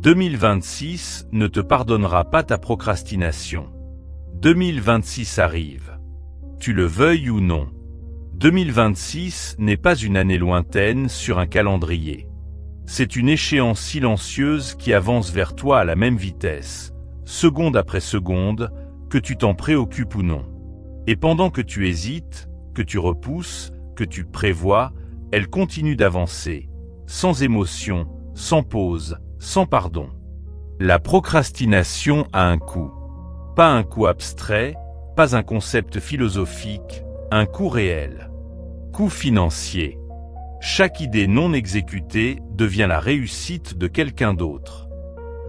2026 ne te pardonnera pas ta procrastination. 2026 arrive. Tu le veuilles ou non. 2026 n'est pas une année lointaine sur un calendrier. C'est une échéance silencieuse qui avance vers toi à la même vitesse, seconde après seconde, que tu t'en préoccupes ou non. Et pendant que tu hésites, que tu repousses, que tu prévois, elle continue d'avancer, sans émotion, sans pause, sans pardon. La procrastination a un coût. Pas un coût abstrait, pas un concept philosophique, un coût réel. Coût financier. Chaque idée non exécutée devient la réussite de quelqu'un d'autre.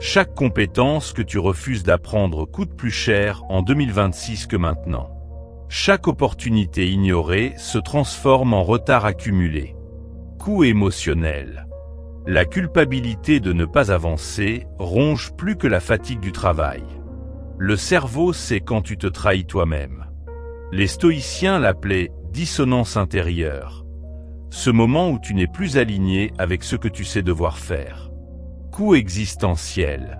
Chaque compétence que tu refuses d'apprendre coûte plus cher en 2026 que maintenant. Chaque opportunité ignorée se transforme en retard accumulé. Coût émotionnel. La culpabilité de ne pas avancer ronge plus que la fatigue du travail. Le cerveau sait quand tu te trahis toi-même. Les stoïciens l'appelaient dissonance intérieure. Ce moment où tu n'es plus aligné avec ce que tu sais devoir faire. Coût existentiel.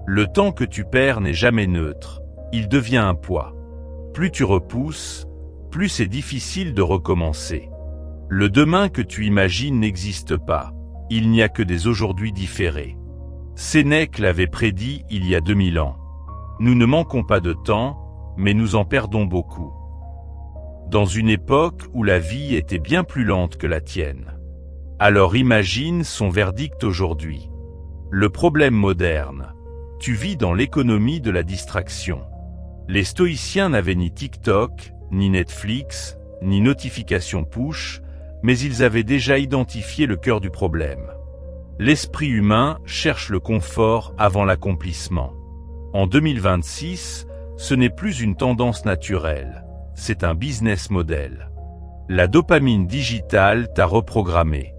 Le temps que tu perds n'est jamais neutre, il devient un poids. Plus tu repousses, plus c'est difficile de recommencer. Le demain que tu imagines n'existe pas, il n'y a que des aujourd'hui différés. Sénèque l'avait prédit il y a 2000 ans. Nous ne manquons pas de temps, mais nous en perdons beaucoup. Dans une époque où la vie était bien plus lente que la tienne. Alors imagine son verdict aujourd'hui. Le problème moderne. Tu vis dans l'économie de la distraction. Les stoïciens n'avaient ni TikTok, ni Netflix, ni notification push, mais ils avaient déjà identifié le cœur du problème. L'esprit humain cherche le confort avant l'accomplissement. En 2026, ce n'est plus une tendance naturelle, c'est un business model. La dopamine digitale t'a reprogrammé.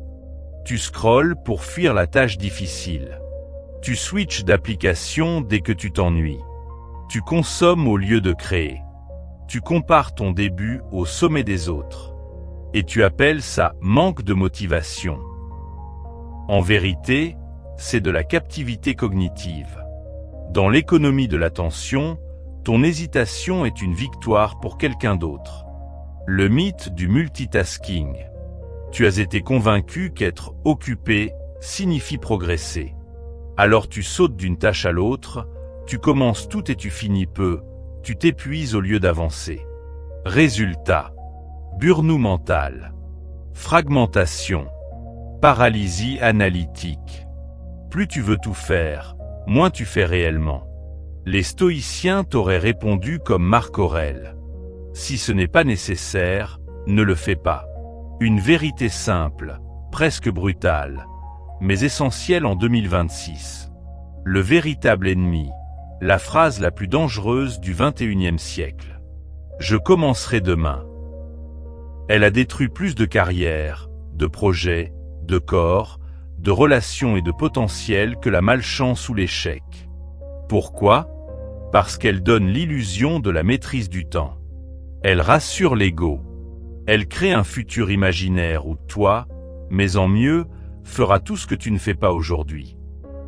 Tu scrolles pour fuir la tâche difficile. Tu switches d'application dès que tu t'ennuies. Tu consommes au lieu de créer. Tu compares ton début au sommet des autres. Et tu appelles ça manque de motivation. En vérité, c'est de la captivité cognitive. Dans l'économie de l'attention, ton hésitation est une victoire pour quelqu'un d'autre. Le mythe du multitasking. Tu as été convaincu qu'être occupé signifie progresser. Alors tu sautes d'une tâche à l'autre, tu commences tout et tu finis peu, tu t'épuises au lieu d'avancer. Résultat. Burn-out mental. Fragmentation. Paralysie analytique. Plus tu veux tout faire, moins tu fais réellement. Les stoïciens t'auraient répondu comme Marc Aurèle. Si ce n'est pas nécessaire, ne le fais pas. Une vérité simple, presque brutale, mais essentielle en 2026. Le véritable ennemi, la phrase la plus dangereuse du XXIe siècle. Je commencerai demain. Elle a détruit plus de carrières, de projets, de corps, de relations et de potentiel que la malchance ou l'échec. Pourquoi ? Parce qu'elle donne l'illusion de la maîtrise du temps. Elle rassure l'ego. Elle crée un futur imaginaire où toi, mais en mieux, feras tout ce que tu ne fais pas aujourd'hui.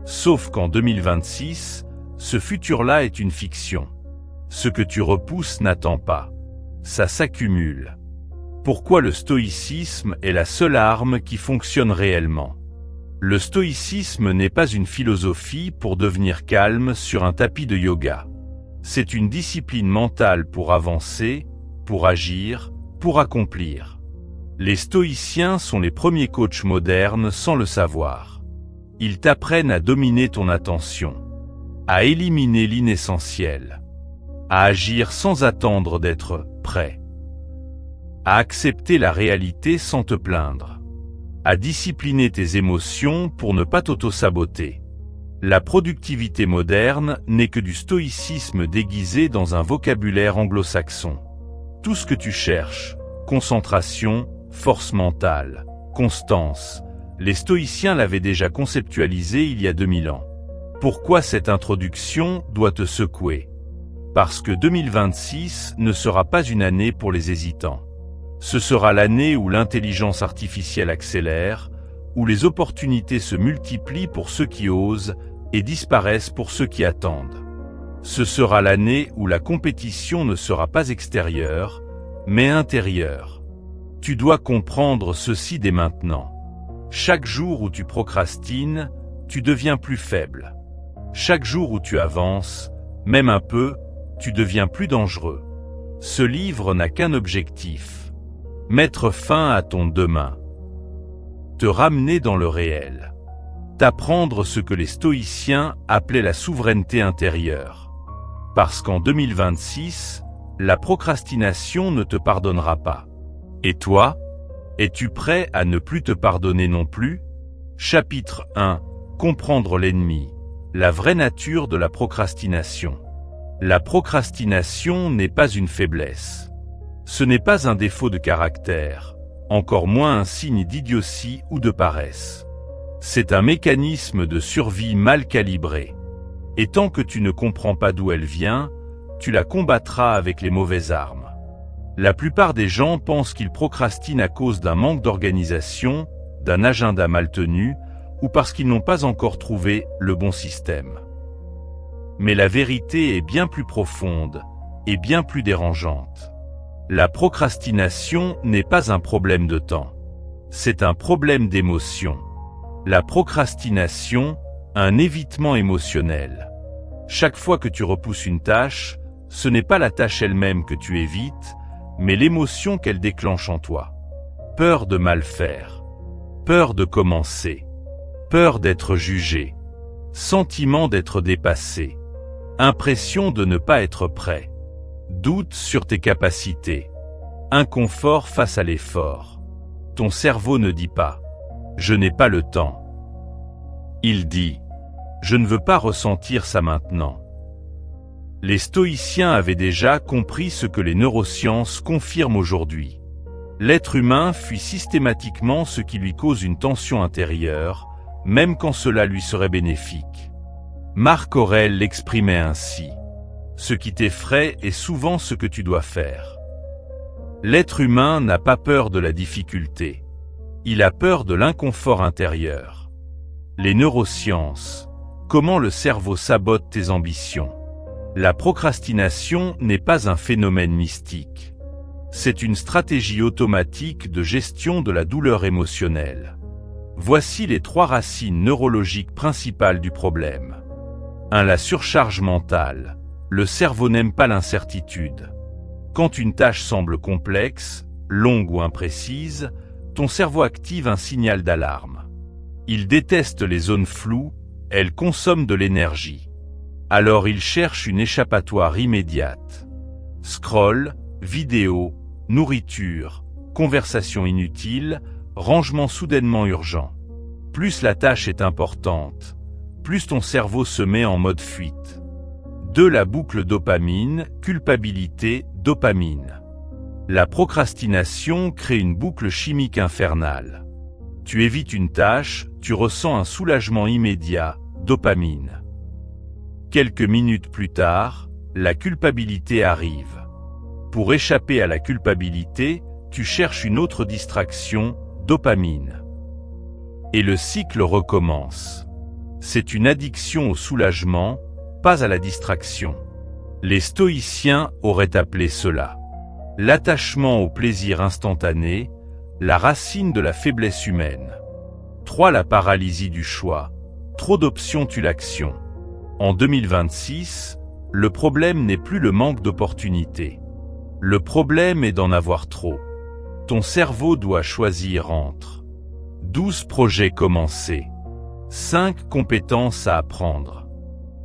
Sauf qu'en 2026, ce futur-là est une fiction. Ce que tu repousses n'attend pas. Ça s'accumule. Pourquoi le stoïcisme est la seule arme qui fonctionne réellement ? Le stoïcisme n'est pas une philosophie pour devenir calme sur un tapis de yoga. C'est une discipline mentale pour avancer, pour agir, pour accomplir. Les stoïciens sont les premiers coachs modernes sans le savoir. Ils t'apprennent à dominer ton attention, à éliminer l'inessentiel, à agir sans attendre d'être prêt, à accepter la réalité sans te plaindre, à discipliner tes émotions pour ne pas t'auto-saboter. La productivité moderne n'est que du stoïcisme déguisé dans un vocabulaire anglo-saxon. Tout ce que tu cherches, concentration, force mentale, constance, les stoïciens l'avaient déjà conceptualisé il y a 2000 ans. Pourquoi cette introduction doit te secouer ? Parce que 2026 ne sera pas une année pour les hésitants. Ce sera l'année où l'intelligence artificielle accélère, où les opportunités se multiplient pour ceux qui osent et disparaissent pour ceux qui attendent. Ce sera l'année où la compétition ne sera pas extérieure, mais intérieure. Tu dois comprendre ceci dès maintenant. Chaque jour où tu procrastines, tu deviens plus faible. Chaque jour où tu avances, même un peu, tu deviens plus dangereux. Ce livre n'a qu'un objectif: mettre fin à ton demain. Te ramener dans le réel. T'apprendre ce que les stoïciens appelaient la souveraineté intérieure. Parce qu'en 2026, la procrastination ne te pardonnera pas. Et toi, es-tu prêt à ne plus te pardonner non plus? Chapitre 1. Comprendre l'ennemi. La vraie nature de la procrastination. La procrastination n'est pas une faiblesse. Ce n'est pas un défaut de caractère, encore moins un signe d'idiotie ou de paresse. C'est un mécanisme de survie mal calibré. Et tant que tu ne comprends pas d'où elle vient, tu la combattras avec les mauvaises armes. La plupart des gens pensent qu'ils procrastinent à cause d'un manque d'organisation, d'un agenda mal tenu, ou parce qu'ils n'ont pas encore trouvé le bon système. Mais la vérité est bien plus profonde et bien plus dérangeante. La procrastination n'est pas un problème de temps. C'est un problème d'émotion. La procrastination, un évitement émotionnel. Chaque fois que tu repousses une tâche, ce n'est pas la tâche elle-même que tu évites, mais l'émotion qu'elle déclenche en toi. Peur de mal faire. Peur de commencer. Peur d'être jugé. Sentiment d'être dépassé. Impression de ne pas être prêt. Doute sur tes capacités. Inconfort face à l'effort. Ton cerveau ne dit pas « Je n'ai pas le temps ». Il dit « Je ne veux pas ressentir ça maintenant ». Les stoïciens avaient déjà compris ce que les neurosciences confirment aujourd'hui. L'être humain fuit systématiquement ce qui lui cause une tension intérieure, même quand cela lui serait bénéfique. Marc Aurèle l'exprimait ainsi: « Ce qui t'effraie est souvent ce que tu dois faire ». L'être humain n'a pas peur de la difficulté. Il a peur de l'inconfort intérieur. Les neurosciences. Comment le cerveau sabote tes ambitions. La procrastination n'est pas un phénomène mystique. C'est une stratégie automatique de gestion de la douleur émotionnelle. Voici les 3 racines neurologiques principales du problème. 1. La surcharge mentale. Le cerveau n'aime pas l'incertitude. Quand une tâche semble complexe, longue ou imprécise, ton cerveau active un signal d'alarme. Il déteste les zones floues, elles consomment de l'énergie. Alors il cherche une échappatoire immédiate. Scroll, vidéo, nourriture, conversation inutile, rangement soudainement urgent. Plus la tâche est importante, plus ton cerveau se met en mode fuite. 2. La boucle dopamine, culpabilité, dopamine. La procrastination crée une boucle chimique infernale. Tu évites une tâche, tu ressens un soulagement immédiat, dopamine. Quelques minutes plus tard, la culpabilité arrive. Pour échapper à la culpabilité, tu cherches une autre distraction, dopamine. Et le cycle recommence. C'est une addiction au soulagement, pas à la distraction. Les stoïciens auraient appelé cela l'attachement au plaisir instantané, la racine de la faiblesse humaine. 3. La paralysie du choix. Trop d'options tue l'action. En 2026, le problème n'est plus le manque d'opportunités. Le problème est d'en avoir trop. Ton cerveau doit choisir entre 12 projets commencés, 5 compétences à apprendre,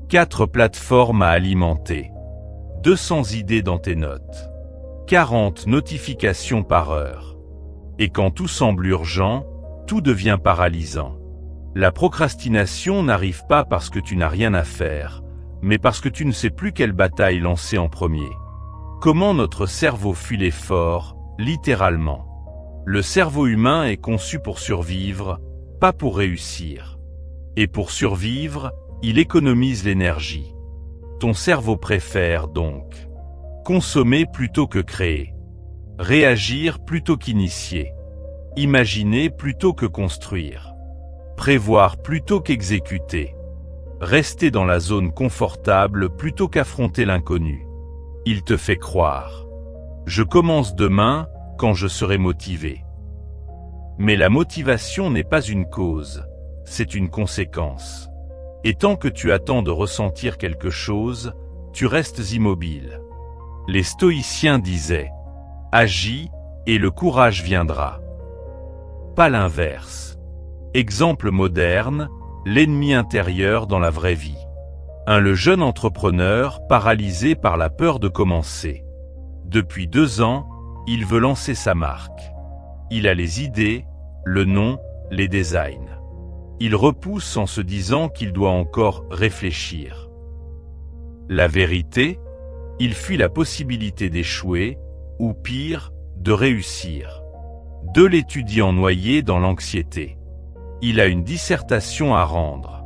4 plateformes à alimenter, 200 idées dans tes notes, 40 notifications par heure. Et quand tout semble urgent, tout devient paralysant. La procrastination n'arrive pas parce que tu n'as rien à faire, mais parce que tu ne sais plus quelle bataille lancer en premier. Comment notre cerveau fuit l'effort, littéralement. Le cerveau humain est conçu pour survivre, pas pour réussir. Et pour survivre, il économise l'énergie. Ton cerveau préfère donc consommer plutôt que créer, réagir plutôt qu'initier, imaginer plutôt que construire, prévoir plutôt qu'exécuter. Rester dans la zone confortable plutôt qu'affronter l'inconnu. Il te fait croire. Je commence demain quand je serai motivé. Mais la motivation n'est pas une cause, c'est une conséquence. Et tant que tu attends de ressentir quelque chose, tu restes immobile. Les stoïciens disaient « Agis et le courage viendra ». Pas l'inverse. Exemple moderne, l'ennemi intérieur dans la vraie vie. Le jeune entrepreneur paralysé par la peur de commencer. Depuis 2 ans, il veut lancer sa marque. Il a les idées, le nom, les designs. Il repousse en se disant qu'il doit encore réfléchir. La vérité, il fuit la possibilité d'échouer, ou pire, de réussir. De l'étudiant noyé dans l'anxiété. Il a une dissertation à rendre.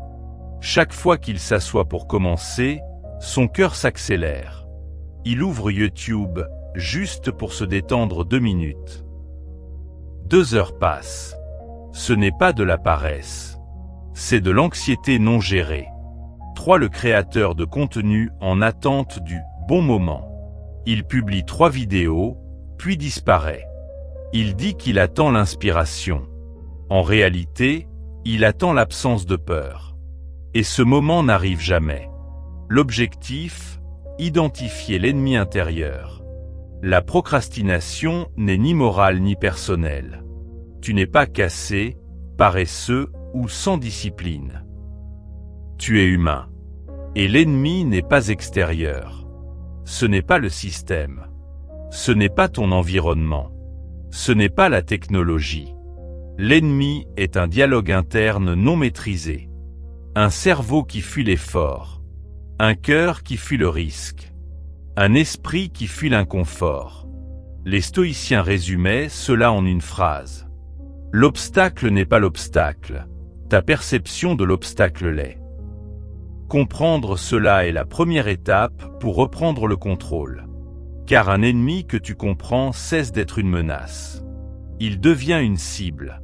Chaque fois qu'il s'assoit pour commencer, son cœur s'accélère. Il ouvre YouTube, juste pour se détendre 2 minutes. 2 heures passent. Ce n'est pas de la paresse. C'est de l'anxiété non gérée. 3. Le créateur de contenu en attente du bon moment. Il publie 3 vidéos, puis disparaît. Il dit qu'il attend l'inspiration. En réalité, il attend l'absence de peur. Et ce moment n'arrive jamais. L'objectif, identifier l'ennemi intérieur. La procrastination n'est ni morale ni personnelle. Tu n'es pas cassé, paresseux ou sans discipline. Tu es humain. Et l'ennemi n'est pas extérieur. Ce n'est pas le système. Ce n'est pas ton environnement. Ce n'est pas la technologie. L'ennemi est un dialogue interne non maîtrisé. Un cerveau qui fuit l'effort. Un cœur qui fuit le risque. Un esprit qui fuit l'inconfort. Les stoïciens résumaient cela en une phrase. L'obstacle n'est pas l'obstacle. Ta perception de l'obstacle l'est. Comprendre cela est la première étape pour reprendre le contrôle. Car un ennemi que tu comprends cesse d'être une menace. Il devient une cible.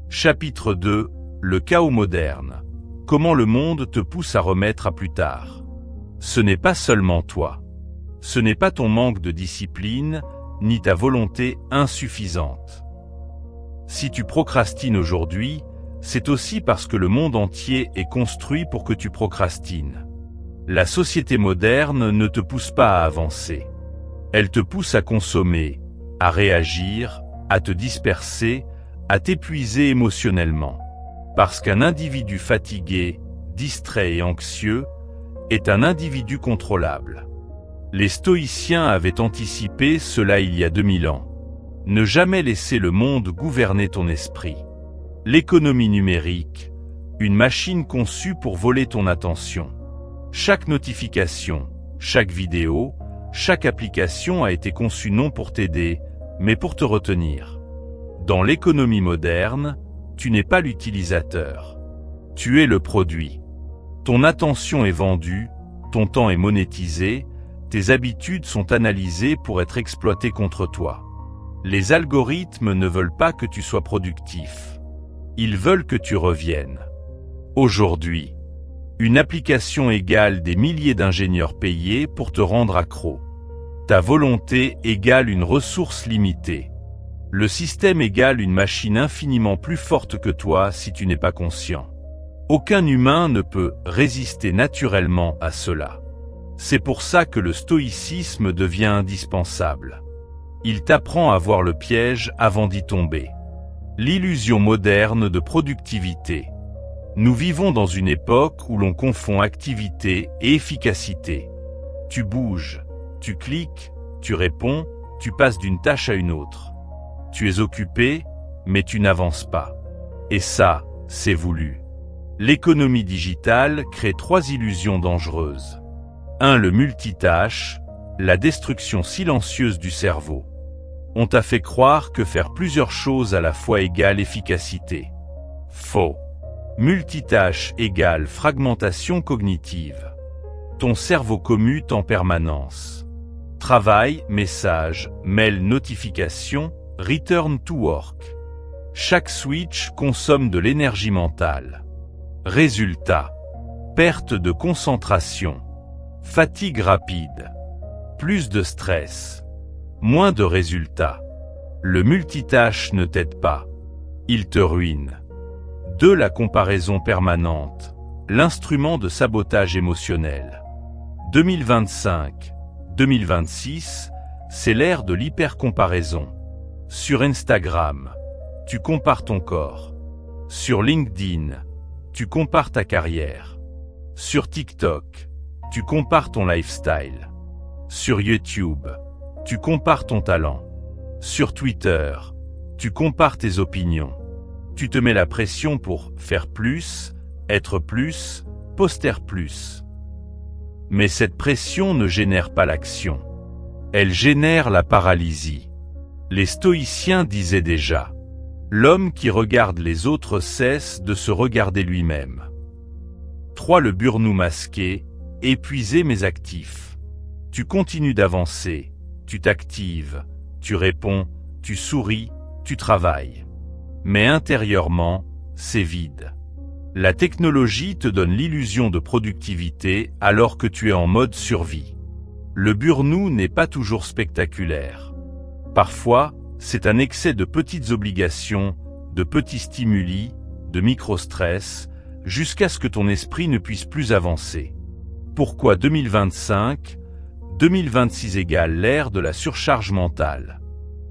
Chapitre 2, le chaos moderne. Comment le monde te pousse à remettre à plus tard. Ce n'est pas seulement toi. Ce n'est pas ton manque de discipline, ni ta volonté insuffisante. Si tu procrastines aujourd'hui, c'est aussi parce que le monde entier est construit pour que tu procrastines. La société moderne ne te pousse pas à avancer. Elle te pousse à consommer, à réagir, à te disperser, à t'épuiser émotionnellement. Parce qu'un individu fatigué, distrait et anxieux est un individu contrôlable. Les stoïciens avaient anticipé cela il y a 2000 ans. Ne jamais laisser le monde gouverner ton esprit. L'économie numérique, une machine conçue pour voler ton attention. Chaque notification, chaque vidéo, chaque application a été conçue non pour t'aider, mais pour te retenir. Dans l'économie moderne, tu n'es pas l'utilisateur. Tu es le produit. Ton attention est vendue, ton temps est monétisé, tes habitudes sont analysées pour être exploitées contre toi. Les algorithmes ne veulent pas que tu sois productif. Ils veulent que tu reviennes. Aujourd'hui, une application égale des milliers d'ingénieurs payés pour te rendre accro. Ta volonté égale une ressource limitée. Le système égale une machine infiniment plus forte que toi si tu n'es pas conscient. Aucun humain ne peut résister naturellement à cela. C'est pour ça que le stoïcisme devient indispensable. Il t'apprend à voir le piège avant d'y tomber. L'illusion moderne de productivité. Nous vivons dans une époque où l'on confond activité et efficacité. Tu bouges, tu cliques, tu réponds, tu passes d'une tâche à une autre. Tu es occupé, mais tu n'avances pas. Et ça, c'est voulu. L'économie digitale crée 3 illusions dangereuses. 1. Le multitâche, la destruction silencieuse du cerveau. On t'a fait croire que faire plusieurs choses à la fois égale efficacité. Faux. Multitâche égale fragmentation cognitive. Ton cerveau commute en permanence. Travail, message, mail, notification, return to work. Chaque switch consomme de l'énergie mentale. Résultat. Perte de concentration. Fatigue rapide. Plus de stress. Moins de résultats. Le multitâche ne t'aide pas. Il te ruine. 2. La comparaison permanente. L'instrument de sabotage émotionnel. 2025-2026, c'est l'ère de l'hypercomparaison. Sur Instagram, tu compares ton corps. Sur LinkedIn, tu compares ta carrière. Sur TikTok, tu compares ton lifestyle. Sur YouTube, tu compares ton talent. Sur Twitter, tu compares tes opinions. Tu te mets la pression pour faire plus, être plus, poster plus. Mais cette pression ne génère pas l'action. Elle génère la paralysie. Les stoïciens disaient déjà: l'homme qui regarde les autres cesse de se regarder lui-même. 3. Le burn-out masqué, épuiser mes actifs. Tu continues d'avancer, tu t'actives, tu réponds, tu souris, tu travailles. Mais intérieurement, c'est vide. La technologie te donne l'illusion de productivité alors que tu es en mode survie. Le burn-out n'est pas toujours spectaculaire. Parfois, c'est un excès de petites obligations, de petits stimuli, de micro-stress, jusqu'à ce que ton esprit ne puisse plus avancer. Pourquoi 2025-2026 égale l'ère de la surcharge mentale?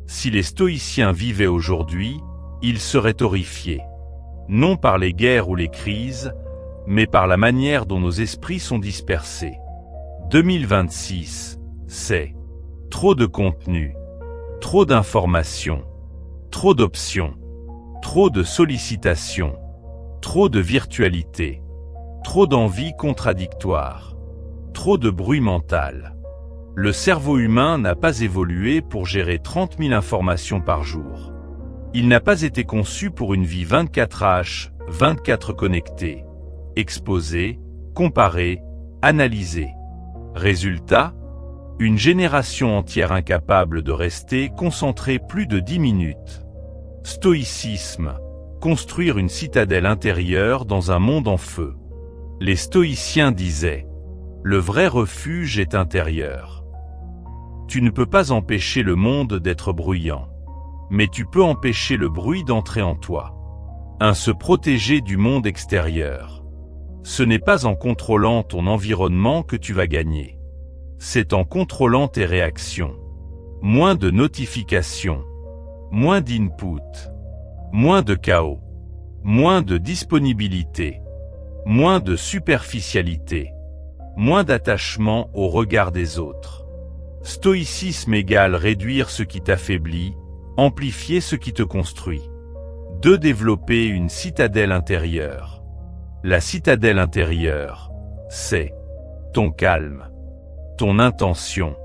Si les stoïciens vivaient aujourd'hui, ils seraient horrifiés. Non par les guerres ou les crises, mais par la manière dont nos esprits sont dispersés. 2026, c'est trop de contenu, trop d'informations, trop d'options, trop de sollicitations, trop de virtualité, trop d'envies contradictoires, trop de bruit mental. Le cerveau humain n'a pas évolué pour gérer 30 000 informations par jour. Il n'a pas été conçu pour une vie 24h/24 connectée, exposée, comparée, analysée. Résultat, une génération entière incapable de rester concentrée plus de 10 minutes. Stoïcisme, construire une citadelle intérieure dans un monde en feu. Les stoïciens disaient: le vrai refuge est intérieur. Tu ne peux pas empêcher le monde d'être bruyant. Mais tu peux empêcher le bruit d'entrer en toi. Se protéger du monde extérieur. Ce n'est pas en contrôlant ton environnement que tu vas gagner. C'est en contrôlant tes réactions. Moins de notifications. Moins d'input. Moins de chaos. Moins de disponibilité. Moins de superficialité. Moins d'attachement au regard des autres. Stoïcisme égale réduire ce qui t'affaiblit, amplifier ce qui te construit. 2. Développer une citadelle intérieure. La citadelle intérieure, c'est ton calme, ton intention,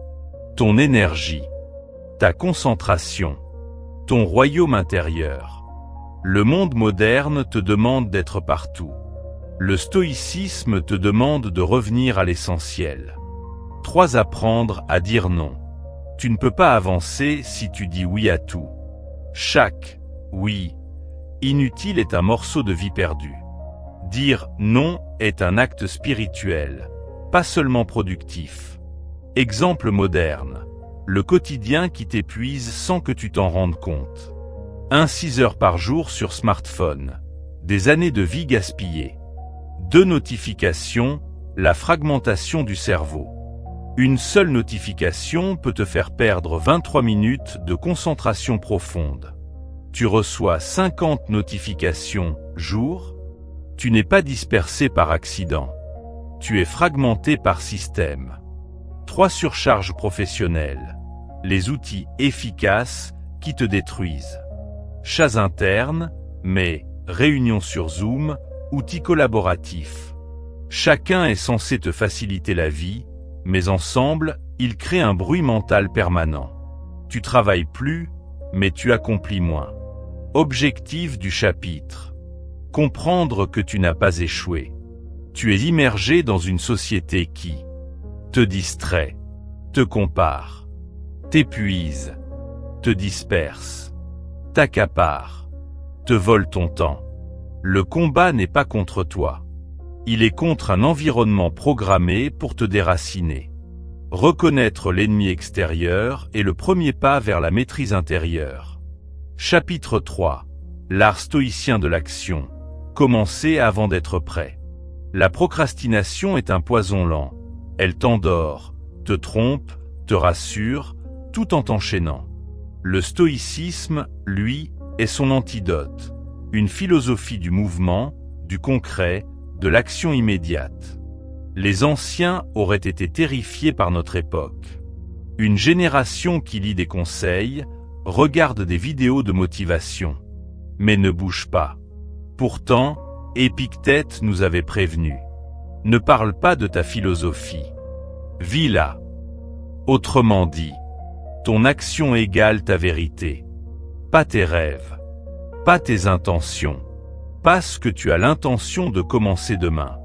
ton énergie, ta concentration, ton royaume intérieur. Le monde moderne te demande d'être partout. Le stoïcisme te demande de revenir à l'essentiel. 3. Apprendre à dire non. Tu ne peux pas avancer si tu dis oui à tout. Chaque oui inutile est un morceau de vie perdu. Dire non est un acte spirituel, pas seulement productif. Exemple moderne. Le quotidien qui t'épuise sans que tu t'en rendes compte. 6 heures par jour sur smartphone. Des années de vie gaspillées. 2. Notifications, la fragmentation du cerveau. Une seule notification peut te faire perdre 23 minutes de concentration profonde. Tu reçois 50 notifications jour. Tu n'es pas dispersé par accident. Tu es fragmenté par système. 3. Surcharge professionnelle. Les outils efficaces qui te détruisent. Chats internes, mais réunions sur Zoom, outils collaboratifs. Chacun est censé te faciliter la vie, mais ensemble, ils créent un bruit mental permanent. Tu travailles plus, mais tu accomplis moins. Objectif du chapitre. Comprendre que tu n'as pas échoué. Tu es immergé dans une société qui te distrait, te compare, t'épuise, te disperse, t'accapare, te vole ton temps. Le combat n'est pas contre toi. Il est contre un environnement programmé pour te déraciner. Reconnaître l'ennemi extérieur est le premier pas vers la maîtrise intérieure. Chapitre 3. L'art stoïcien de l'action. Commencer avant d'être prêt. La procrastination est un poison lent. Elle t'endort, te trompe, te rassure, tout en t'enchaînant. Le stoïcisme, lui, est son antidote. Une philosophie du mouvement, du concret, de l'action immédiate. Les anciens auraient été terrifiés par notre époque. Une génération qui lit des conseils, regarde des vidéos de motivation, mais ne bouge pas. Pourtant, Épictète nous avait prévenus. Ne parle pas de ta philosophie. Vis-la. Autrement dit, ton action égale ta vérité. Pas tes rêves. Pas tes intentions. Pas ce que tu as l'intention de commencer demain.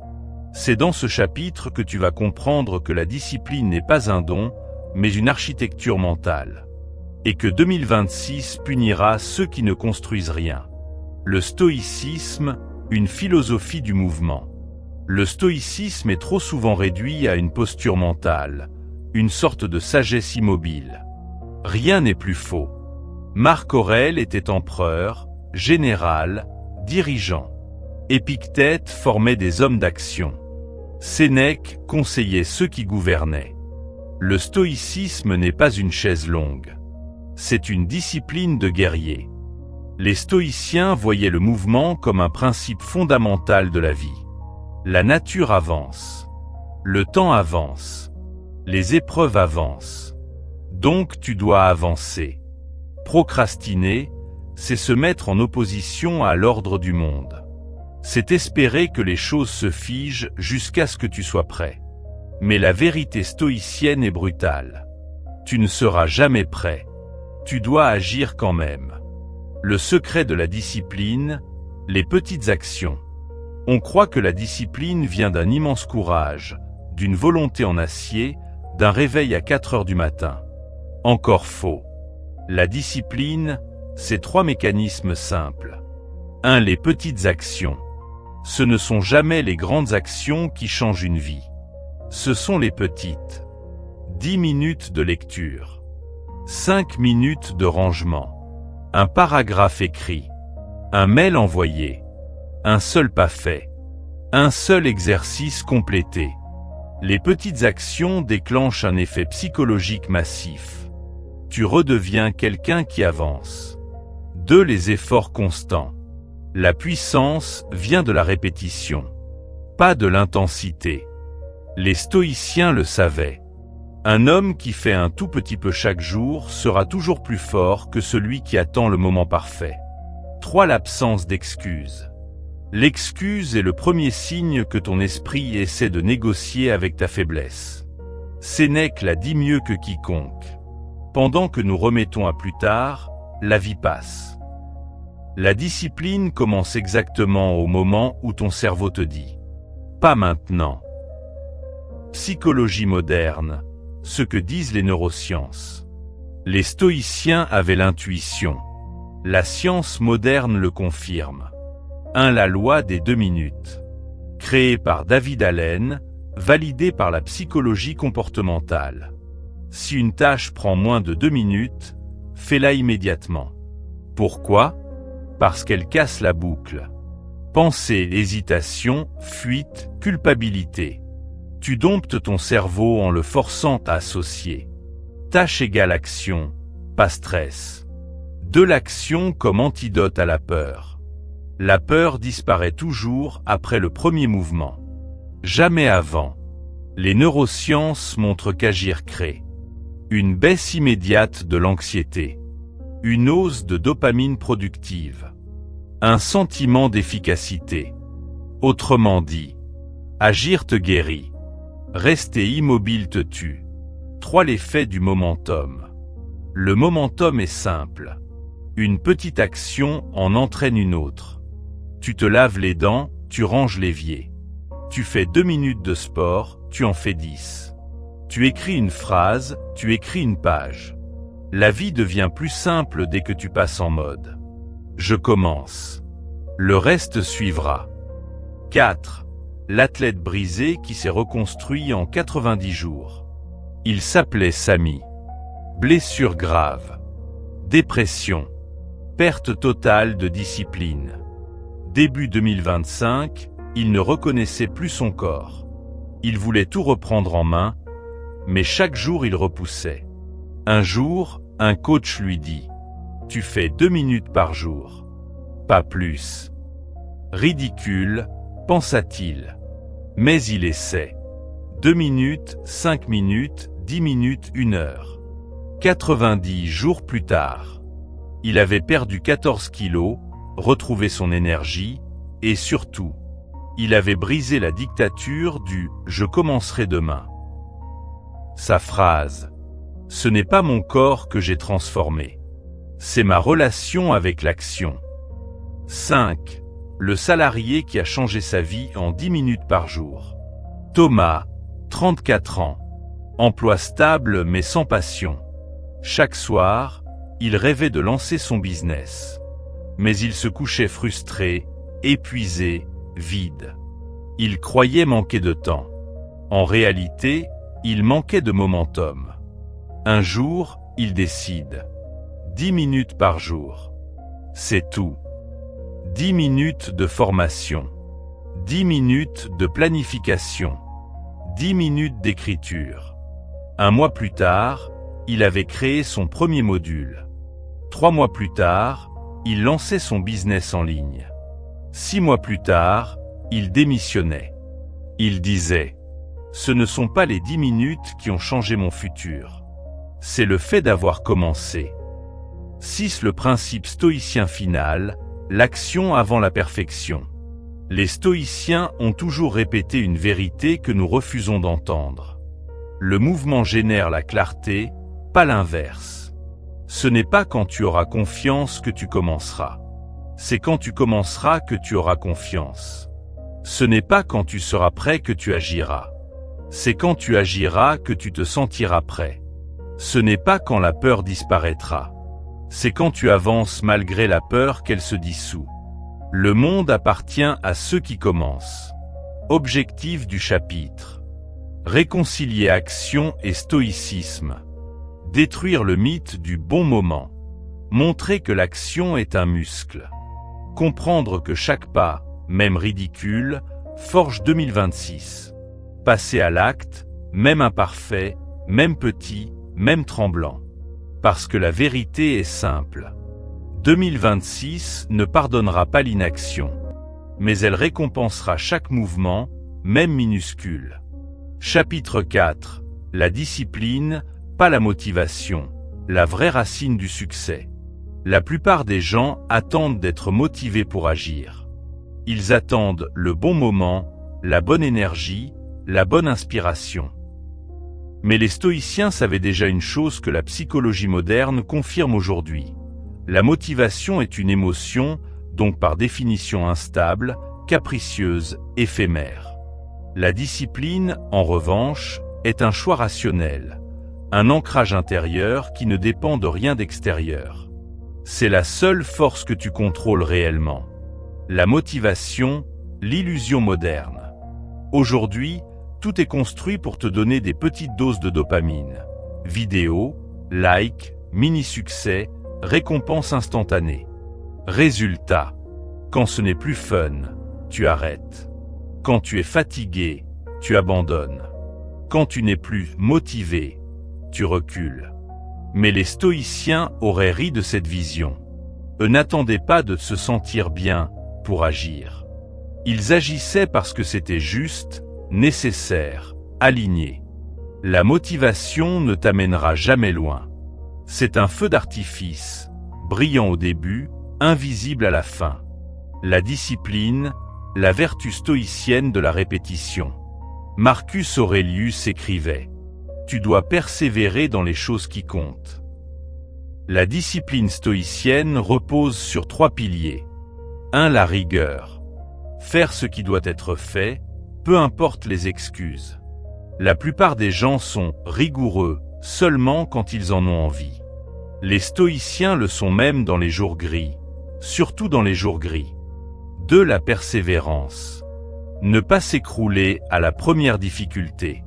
C'est dans ce chapitre que tu vas comprendre que la discipline n'est pas un don, mais une architecture mentale. Et que 2026 punira ceux qui ne construisent rien. Le stoïcisme, une philosophie du mouvement. Le stoïcisme est trop souvent réduit à une posture mentale, une sorte de sagesse immobile. Rien n'est plus faux. Marc Aurèle était empereur, général, dirigeant. Épictète formait des hommes d'action. Sénèque conseillait ceux qui gouvernaient. Le stoïcisme n'est pas une chaise longue. C'est une discipline de guerrier. Les stoïciens voyaient le mouvement comme un principe fondamental de la vie. La nature avance. Le temps avance. Les épreuves avancent. Donc tu dois avancer. Procrastiner, c'est se mettre en opposition à l'ordre du monde. C'est espérer que les choses se figent jusqu'à ce que tu sois prêt. Mais la vérité stoïcienne est brutale. Tu ne seras jamais prêt. Tu dois agir quand même. Le secret de la discipline, les petites actions. On croit que la discipline vient d'un immense courage, d'une volonté en acier, d'un réveil à 4 heures du matin. Encore faux. La discipline, c'est 3 mécanismes simples. 1. Les petites actions. Ce ne sont jamais les grandes actions qui changent une vie. Ce sont les petites. 10 minutes de lecture. 5 minutes de rangement. Un paragraphe écrit. Un mail envoyé. Un seul pas fait. Un seul exercice complété. Les petites actions déclenchent un effet psychologique massif. Tu redeviens quelqu'un qui avance. 2. Les efforts constants. La puissance vient de la répétition, pas de l'intensité. Les stoïciens le savaient. Un homme qui fait un tout petit peu chaque jour sera toujours plus fort que celui qui attend le moment parfait. 3. L'absence d'excuses. L'excuse est le premier signe que ton esprit essaie de négocier avec ta faiblesse. Sénèque l'a dit mieux que quiconque. Pendant que nous remettons à plus tard, la vie passe. La discipline commence exactement au moment où ton cerveau te dit « pas maintenant ». Psychologie moderne, ce que disent les neurosciences. Les stoïciens avaient l'intuition. La science moderne le confirme. 1. La loi des 2 minutes. Créée par David Allen, validée par la psychologie comportementale. Si une tâche prend moins de 2 minutes, fais-la immédiatement. Pourquoi ? Parce qu'elle casse la boucle. Pensée, hésitation, fuite, culpabilité. Tu domptes ton cerveau en le forçant à associer. Tâche égale action, pas stress. 2. L'action comme antidote à la peur. La peur disparaît toujours après le premier mouvement. Jamais avant. Les neurosciences montrent qu'agir crée une baisse immédiate de l'anxiété. Une hausse de dopamine productive. Un sentiment d'efficacité. Autrement dit, agir te guérit. Rester immobile te tue. 3. L'effet du momentum. Le momentum est simple. Une petite action en entraîne une autre. Tu te laves les dents, tu ranges l'évier. Tu fais 2 minutes de sport, tu en fais 10. Tu écris une phrase, tu écris une page. La vie devient plus simple dès que tu passes en mode « je commence ». Le reste suivra. 4. l'athlète brisé qui s'est reconstruit en 90 jours. Il s'appelait Samy. Blessure grave. Dépression. Perte totale de discipline. Début 2025, il ne reconnaissait plus son corps. Il voulait tout reprendre en main, mais chaque jour il repoussait. Un jour, un coach lui dit « Tu fais 2 minutes par jour. Pas plus. » Ridicule, pensa-t-il. Mais il essaie. 2 minutes, 5 minutes, 10 minutes, 1 heure. 90 jours plus tard. Il avait perdu 14 kilos, retrouvé son énergie, et surtout, il avait brisé la dictature du « je commencerai demain ». Sa phrase « Ce n'est pas mon corps que j'ai transformé. C'est ma relation avec l'action. » 5. Le salarié qui a changé sa vie en 10 minutes par jour. Thomas, 34 ans. Emploi stable mais sans passion. Chaque soir, il rêvait de lancer son business. Mais il se couchait frustré, épuisé, vide. Il croyait manquer de temps. En réalité, il manquait de momentum. Un jour, il décide. 10 minutes par jour. C'est tout. 10 minutes de formation. 10 minutes de planification. 10 minutes d'écriture. Un mois plus tard, il avait créé son premier module. 3 mois plus tard, il lançait son business en ligne. 6 mois plus tard, il démissionnait. Il disait « Ce ne sont pas les 10 minutes qui ont changé mon futur. C'est le fait d'avoir commencé. » 6. Le principe stoïcien final, l'action avant la perfection. Les stoïciens ont toujours répété une vérité que nous refusons d'entendre. Le mouvement génère la clarté, pas l'inverse. Ce n'est pas quand tu auras confiance que tu commenceras. C'est quand tu commenceras que tu auras confiance. Ce n'est pas quand tu seras prêt que tu agiras. C'est quand tu agiras que tu te sentiras prêt. Ce n'est pas quand la peur disparaîtra. C'est quand tu avances malgré la peur qu'elle se dissout. Le monde appartient à ceux qui commencent. Objectif du chapitre. Réconcilier action et stoïcisme. Détruire le mythe du bon moment. Montrer que l'action est un muscle. Comprendre que chaque pas, même ridicule, forge 2026. Passer à l'acte, même imparfait, même petit, même tremblant. Parce que la vérité est simple. 2026 ne pardonnera pas l'inaction. Mais elle récompensera chaque mouvement, même minuscule. Chapitre 4. La discipline, pas la motivation. La vraie racine du succès. La plupart des gens attendent d'être motivés pour agir. Ils attendent le bon moment, la bonne énergie, la bonne inspiration. Mais les stoïciens savaient déjà une chose que la psychologie moderne confirme aujourd'hui. La motivation est une émotion, donc par définition instable, capricieuse, éphémère. La discipline, en revanche, est un choix rationnel, un ancrage intérieur qui ne dépend de rien d'extérieur. C'est la seule force que tu contrôles réellement. La motivation, l'illusion moderne. Aujourd'hui, tout est construit pour te donner des petites doses de dopamine. Vidéo, like, mini-succès, récompense instantanée. Résultat. Quand ce n'est plus fun, tu arrêtes. Quand tu es fatigué, tu abandonnes. Quand tu n'es plus motivé, tu recules. Mais les stoïciens auraient ri de cette vision. Eux n'attendaient pas de se sentir bien pour agir. Ils agissaient parce que c'était juste, nécessaire, aligné. La motivation ne t'amènera jamais loin. C'est un feu d'artifice, brillant au début, invisible à la fin. La discipline, la vertu stoïcienne de la répétition. Marcus Aurelius écrivait « Tu dois persévérer dans les choses qui comptent ». La discipline stoïcienne repose sur 3 piliers. 1. La rigueur. Faire ce qui doit être fait, peu importe les excuses. La plupart des gens sont rigoureux seulement quand ils en ont envie. Les stoïciens le sont même dans les jours gris, surtout dans les jours gris. 2. La persévérance. Ne pas s'écrouler à la première difficulté.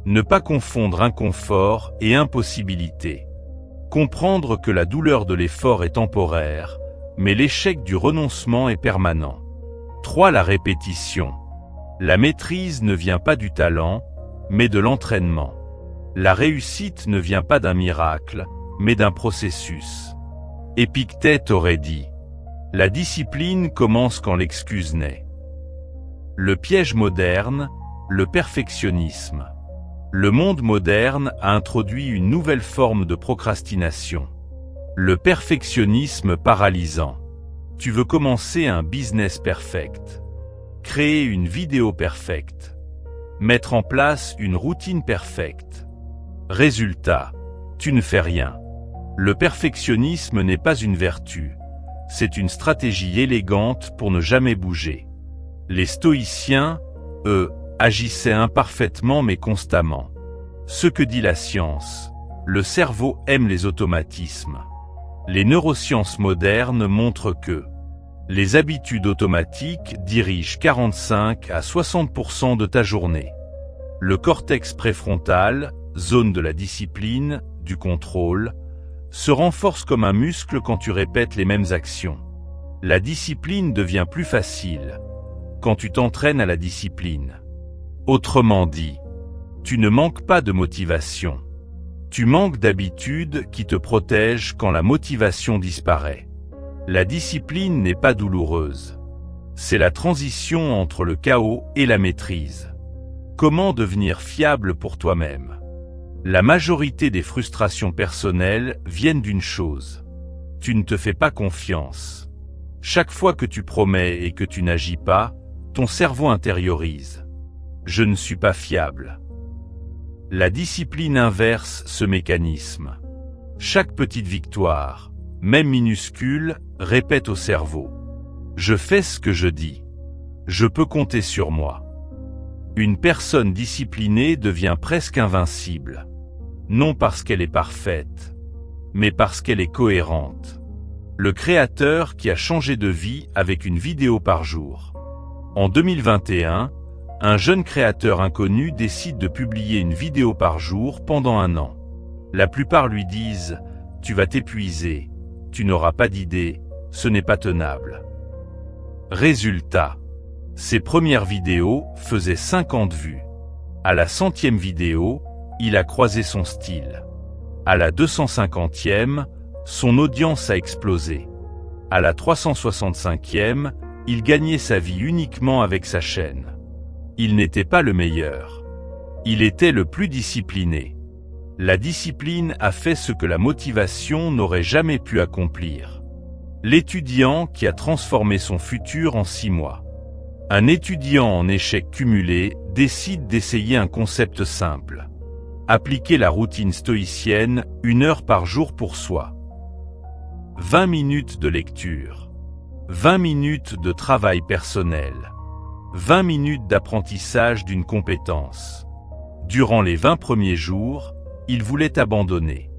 Ne pas confondre inconfort et impossibilité. Comprendre que la douleur de l'effort est temporaire, mais l'échec du renoncement est permanent. 3. La répétition. La maîtrise ne vient pas du talent, mais de l'entraînement. La réussite ne vient pas d'un miracle, mais d'un processus. Épictète aurait dit : la discipline commence quand l'excuse naît. Le piège moderne, le perfectionnisme. Le monde moderne a introduit une nouvelle forme de procrastination. Le perfectionnisme paralysant. Tu veux commencer un business perfect, créer une vidéo perfecte, mettre en place une routine perfecte. Résultat, tu ne fais rien. Le perfectionnisme n'est pas une vertu, c'est une stratégie élégante pour ne jamais bouger. Les stoïciens, eux, agissaient imparfaitement mais constamment. Ce que dit la science, le cerveau aime les automatismes. Les neurosciences modernes montrent que les habitudes automatiques dirigent 45 à 60% de ta journée. Le cortex préfrontal, zone de la discipline, du contrôle, se renforce comme un muscle quand tu répètes les mêmes actions. La discipline devient plus facile quand tu t'entraînes à la discipline. Autrement dit, tu ne manques pas de motivation. Tu manques d'habitudes qui te protègent quand la motivation disparaît. La discipline n'est pas douloureuse. C'est la transition entre le chaos et la maîtrise. Comment devenir fiable pour toi-même ? La majorité des frustrations personnelles viennent d'une chose. Tu ne te fais pas confiance. Chaque fois que tu promets et que tu n'agis pas, ton cerveau intériorise. Je ne suis pas fiable. La discipline inverse ce mécanisme. Chaque petite victoire, même minuscule, répète au cerveau. Je fais ce que je dis. Je peux compter sur moi. Une personne disciplinée devient presque invincible. Non parce qu'elle est parfaite, mais parce qu'elle est cohérente. Le créateur qui a changé de vie avec une vidéo par jour. En 2021, un jeune créateur inconnu décide de publier une vidéo par jour pendant 1 an. La plupart lui disent « Tu vas t'épuiser, tu n'auras pas d'idées, ce n'est pas tenable ». Résultat, ses premières vidéos faisaient 50 vues. À la 100e vidéo, il a croisé son style. À la 250e, son audience a explosé. À la 365e, il gagnait sa vie uniquement avec sa chaîne. Il n'était pas le meilleur. Il était le plus discipliné. La discipline a fait ce que la motivation n'aurait jamais pu accomplir. L'étudiant qui a transformé son futur en 6 mois. Un étudiant en échec cumulé décide d'essayer un concept simple. Appliquer la routine stoïcienne 1 heure par jour pour soi. 20 minutes de lecture. 20 minutes de travail personnel. 20 minutes d'apprentissage d'une compétence. Durant les 20 premiers jours, il voulait abandonner.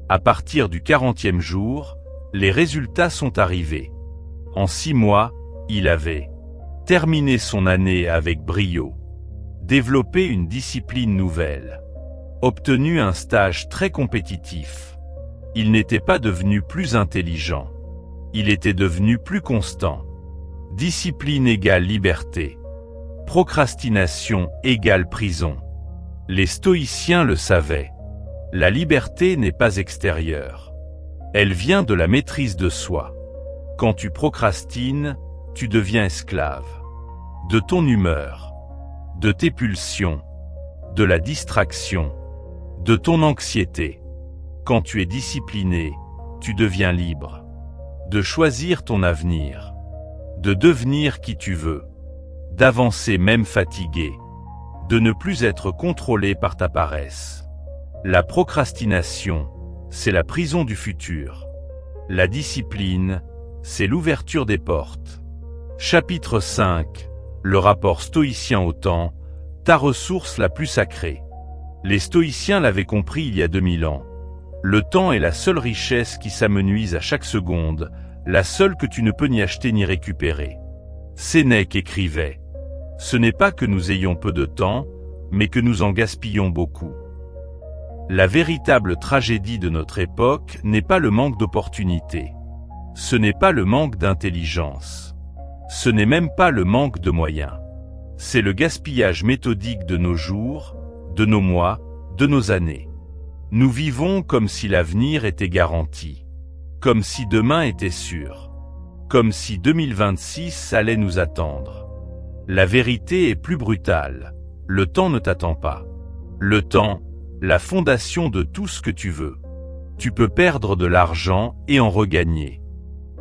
À partir du 40e jour, les résultats sont arrivés. En 6 mois, il avait terminé son année avec brio, développé une discipline nouvelle, obtenu un stage très compétitif. Il n'était pas devenu plus intelligent. Il était devenu plus constant. Discipline égale liberté. Procrastination égale prison. Les stoïciens le savaient. La liberté n'est pas extérieure. Elle vient de la maîtrise de soi. Quand tu procrastines, tu deviens esclave. De ton humeur, de tes pulsions, de la distraction, de ton anxiété. Quand tu es discipliné, tu deviens libre. De choisir ton avenir, de devenir qui tu veux, d'avancer même fatigué, de ne plus être contrôlé par ta paresse. La procrastination, c'est la prison du futur. La discipline, c'est l'ouverture des portes. Chapitre 5. Le rapport stoïcien au temps, ta ressource la plus sacrée. Les stoïciens l'avaient compris il y a 2000 ans. Le temps est la seule richesse qui s'amenuise à chaque seconde, la seule que tu ne peux ni acheter ni récupérer. Sénèque écrivait : Ce n'est pas que nous ayons peu de temps, mais que nous en gaspillons beaucoup. La véritable tragédie de notre époque n'est pas le manque d'opportunités. Ce n'est pas le manque d'intelligence. Ce n'est même pas le manque de moyens. C'est le gaspillage méthodique de nos jours, de nos mois, de nos années. Nous vivons comme si l'avenir était garanti. Comme si demain était sûr. Comme si 2026 allait nous attendre. La vérité est plus brutale. Le temps ne t'attend pas. Le temps, la fondation de tout ce que tu veux. Tu peux perdre de l'argent et en regagner.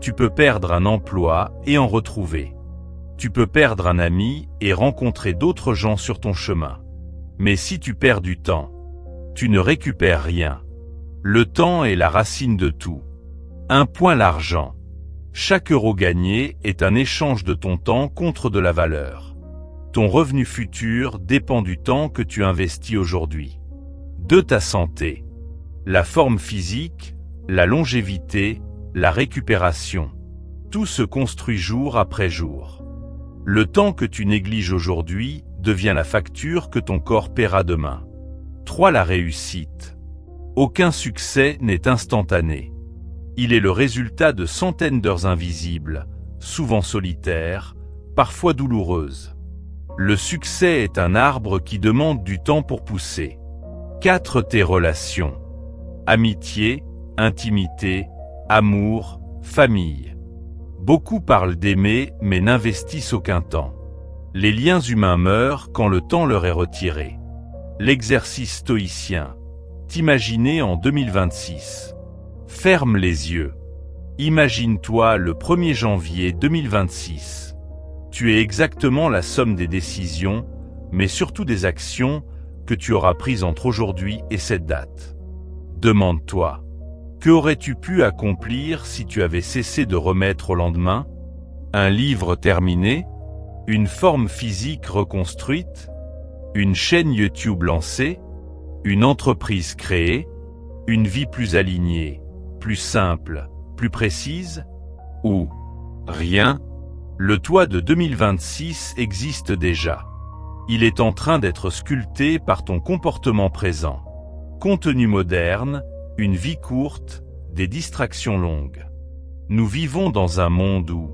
Tu peux perdre un emploi et en retrouver. Tu peux perdre un ami et rencontrer d'autres gens sur ton chemin. Mais si tu perds du temps, tu ne récupères rien. Le temps est la racine de tout. Un point l'argent. Chaque euro gagné est un échange de ton temps contre de la valeur. Ton revenu futur dépend du temps que tu investis aujourd'hui. De ta santé. La forme physique, la longévité, la récupération. Tout se construit jour après jour. Le temps que tu négliges aujourd'hui devient la facture que ton corps paiera demain. 3. La réussite. Aucun succès n'est instantané. Il est le résultat de centaines d'heures invisibles, souvent solitaires, parfois douloureuses. Le succès est un arbre qui demande du temps pour pousser. 4. Tes relations. Amitié, intimité, amour, famille. Beaucoup parlent d'aimer mais n'investissent aucun temps. Les liens humains meurent quand le temps leur est retiré. L'exercice stoïcien. T'imaginer en 2026. Ferme les yeux. Imagine-toi le 1er janvier 2026. Tu es exactement la somme des décisions, mais surtout des actions, que tu auras prises entre aujourd'hui et cette date. Demande-toi, que aurais-tu pu accomplir si tu avais cessé de remettre au lendemain? Un livre terminé? Une forme physique reconstruite? Une chaîne YouTube lancée? Une entreprise créée? Une vie plus alignée, plus simple, plus précise? Ou rien? Le toi de 2026 existe déjà. Il est en train d'être sculpté par ton comportement présent. Contenu moderne, une vie courte, des distractions longues. Nous vivons dans un monde où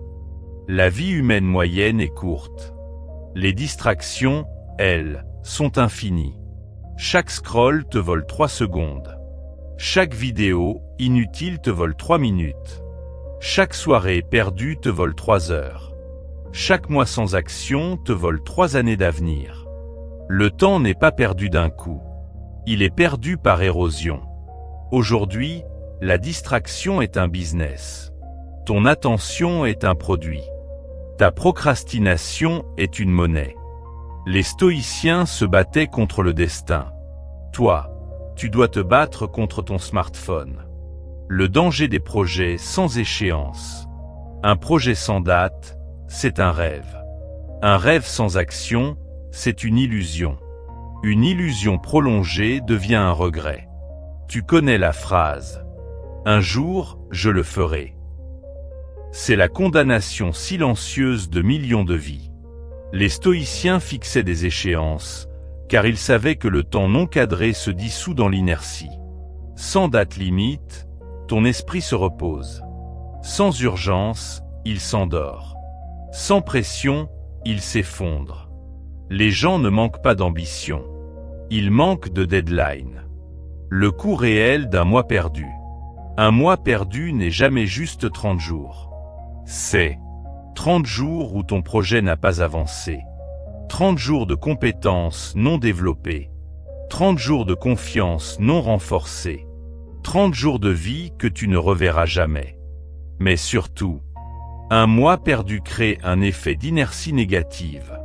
la vie humaine moyenne est courte. Les distractions, elles, sont infinies. Chaque scroll te vole 3 secondes. Chaque vidéo, inutile, te vole 3 minutes. Chaque soirée perdue te vole 3 heures. Chaque mois sans action te vole 3 années d'avenir. Le temps n'est pas perdu d'un coup. Il est perdu par érosion. Aujourd'hui, la distraction est un business. Ton attention est un produit. Ta procrastination est une monnaie. Les stoïciens se battaient contre le destin. Toi, tu dois te battre contre ton smartphone. Le danger des projets sans échéance. Un projet sans date, c'est un rêve. Un rêve sans action, c'est une illusion. Une illusion prolongée devient un regret. Tu connais la phrase « Un jour, je le ferai ». C'est la condamnation silencieuse de millions de vies. Les stoïciens fixaient des échéances, car ils savaient que le temps non cadré se dissout dans l'inertie. Sans date limite, ton esprit se repose. Sans urgence, il s'endort. Sans pression, il s'effondre. Les gens ne manquent pas d'ambition. Ils manquent de deadline. Le coût réel d'un mois perdu. Un mois perdu n'est jamais juste 30 jours. C'est 30 jours où ton projet n'a pas avancé. 30 jours de compétences non développées. 30 jours de confiance non renforcée. 30 jours de vie que tu ne reverras jamais. Mais surtout, un mois perdu crée un effet d'inertie négative.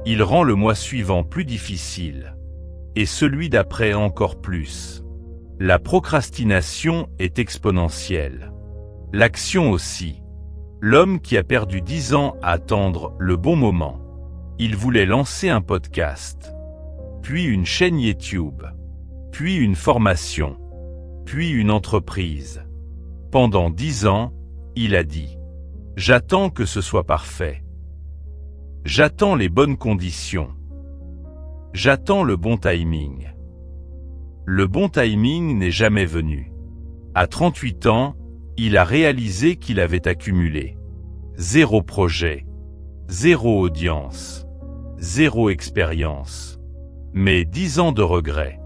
Il rend le mois suivant plus difficile. Et celui d'après encore plus. La procrastination est exponentielle. L'action aussi. L'homme qui a perdu 10 ans à attendre le bon moment. Il voulait lancer un podcast, puis une chaîne YouTube, puis une formation, puis une entreprise. Pendant 10 ans, il a dit « J'attends que ce soit parfait ». J'attends les bonnes conditions. J'attends le bon timing. Le bon timing n'est jamais venu. À 38 ans, il a réalisé qu'il avait accumulé 0 projet, 0 audience, 0 expérience, mais 10 ans de regrets.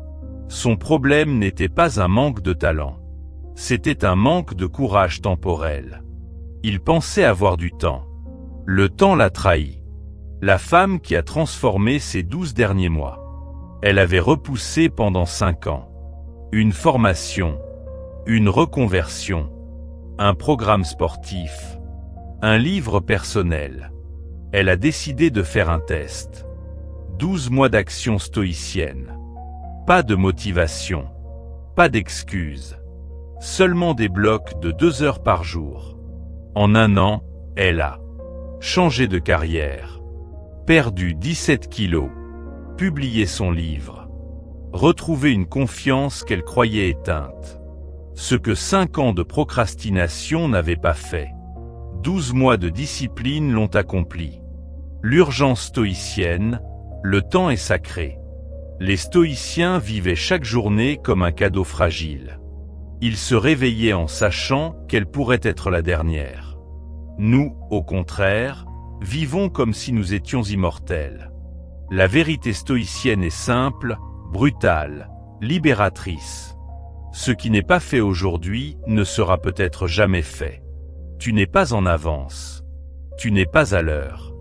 Son problème n'était pas un manque de talent. C'était un manque de courage temporel. Il pensait avoir du temps. Le temps l'a trahi. La femme qui a transformé ses 12 derniers mois. Elle avait repoussé pendant 5 ans. Une formation, une reconversion, un programme sportif, un livre personnel. Elle a décidé de faire un test. 12 mois d'action stoïcienne. Pas de motivation, pas d'excuses. Seulement des blocs de 2 heures par jour. En 1 an, elle a changé de carrière, perdu 17 kilos, publié son livre, retrouvé une confiance qu'elle croyait éteinte. Ce que 5 ans de procrastination n'avaient pas fait. 12 mois de discipline l'ont accompli. L'urgence stoïcienne, le temps est sacré. Les stoïciens vivaient chaque journée comme un cadeau fragile. Ils se réveillaient en sachant qu'elle pourrait être la dernière. Nous, au contraire, vivons comme si nous étions immortels. La vérité stoïcienne est simple, brutale, libératrice. Ce qui n'est pas fait aujourd'hui ne sera peut-être jamais fait. Tu n'es pas en avance. Tu n'es pas à l'heure.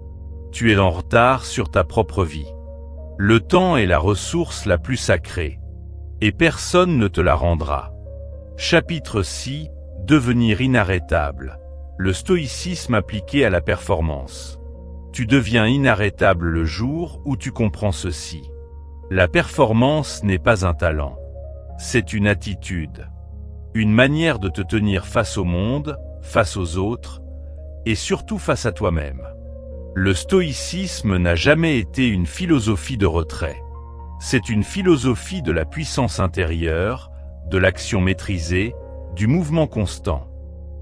Tu es en retard sur ta propre vie. Le temps est la ressource la plus sacrée. Et personne ne te la rendra. Chapitre 6, devenir inarrêtable. Le stoïcisme appliqué à la performance. Tu deviens inarrêtable le jour où tu comprends ceci. La performance n'est pas un talent. C'est une attitude. Une manière de te tenir face au monde, face aux autres, et surtout face à toi-même. Le stoïcisme n'a jamais été une philosophie de retrait. C'est une philosophie de la puissance intérieure, de l'action maîtrisée, du mouvement constant.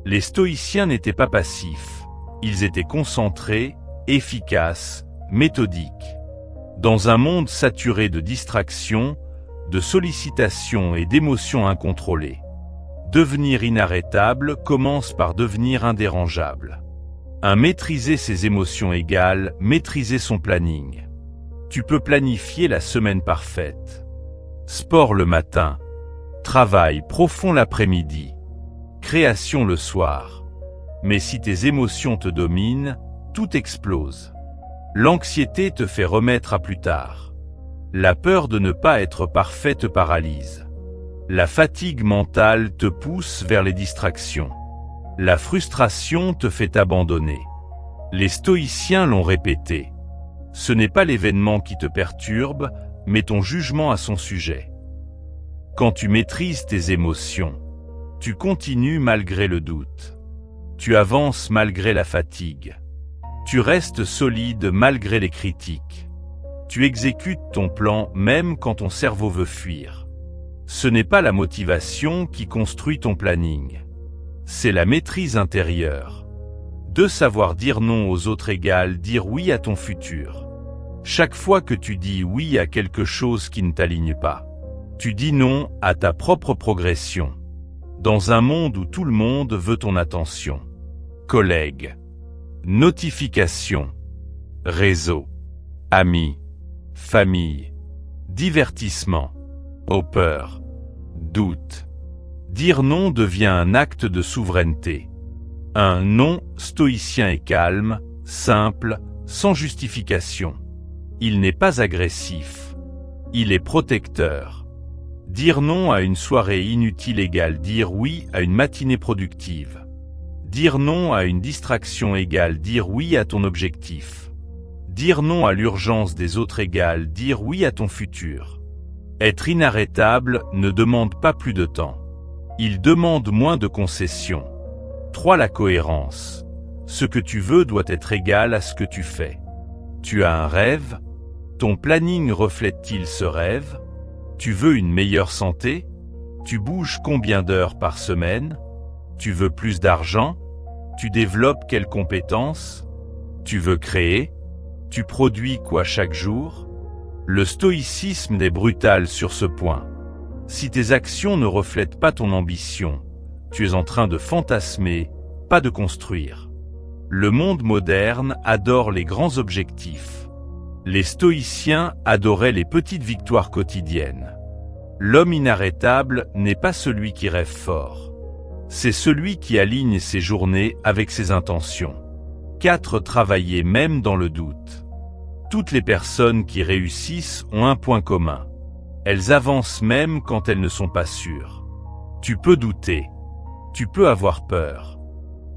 Les stoïciens n'étaient pas passifs. Ils étaient concentrés, efficaces, méthodiques. Dans un monde saturé de distractions, de sollicitations et d'émotions incontrôlées. Devenir inarrêtable commence par devenir indérangeable. Maîtriser ses émotions égale maîtriser son planning. Tu peux planifier la semaine parfaite. Sport le matin. Travail profond l'après-midi. Création le soir. Mais si tes émotions te dominent, tout explose. L'anxiété te fait remettre à plus tard. La peur de ne pas être parfait te paralyse. La fatigue mentale te pousse vers les distractions. La frustration te fait abandonner. Les stoïciens l'ont répété. Ce n'est pas l'événement qui te perturbe, mais ton jugement à son sujet. Quand tu maîtrises tes émotions, tu continues malgré le doute. Tu avances malgré la fatigue. Tu restes solide malgré les critiques. Tu exécutes ton plan même quand ton cerveau veut fuir. Ce n'est pas la motivation qui construit ton planning. C'est la maîtrise intérieure. De savoir dire non aux autres égale dire oui à ton futur. Chaque fois que tu dis oui à quelque chose qui ne t'aligne pas, tu dis non à ta propre progression. Dans un monde où tout le monde veut ton attention. Collègues, notifications, réseau, amis, famille, divertissement, peur, doute. Dire non devient un acte de souveraineté. Un non stoïcien est calme, simple, sans justification. Il n'est pas agressif. Il est protecteur. Dire non à une soirée inutile égale dire oui à une matinée productive. Dire non à une distraction égale dire oui à ton objectif. Dire non à l'urgence des autres égale dire oui à ton futur. Être inarrêtable ne demande pas plus de temps. Il demande moins de concessions. 3. La cohérence. Ce que tu veux doit être égal à ce que tu fais. Tu as un rêve? Ton planning reflète-t-il ce rêve? Tu veux une meilleure santé? Tu bouges combien d'heures par semaine? Tu veux plus d'argent? Tu développes quelles compétences? Tu veux créer? Tu produis quoi chaque jour? Le stoïcisme est brutal sur ce point. Si tes actions ne reflètent pas ton ambition, tu es en train de fantasmer, pas de construire. Le monde moderne adore les grands objectifs. Les stoïciens adoraient les petites victoires quotidiennes. L'homme inarrêtable n'est pas celui qui rêve fort. C'est celui qui aligne ses journées avec ses intentions. 4. Travailler même dans le doute. Toutes les personnes qui réussissent ont un point commun. Elles avancent même quand elles ne sont pas sûres. Tu peux douter. Tu peux avoir peur.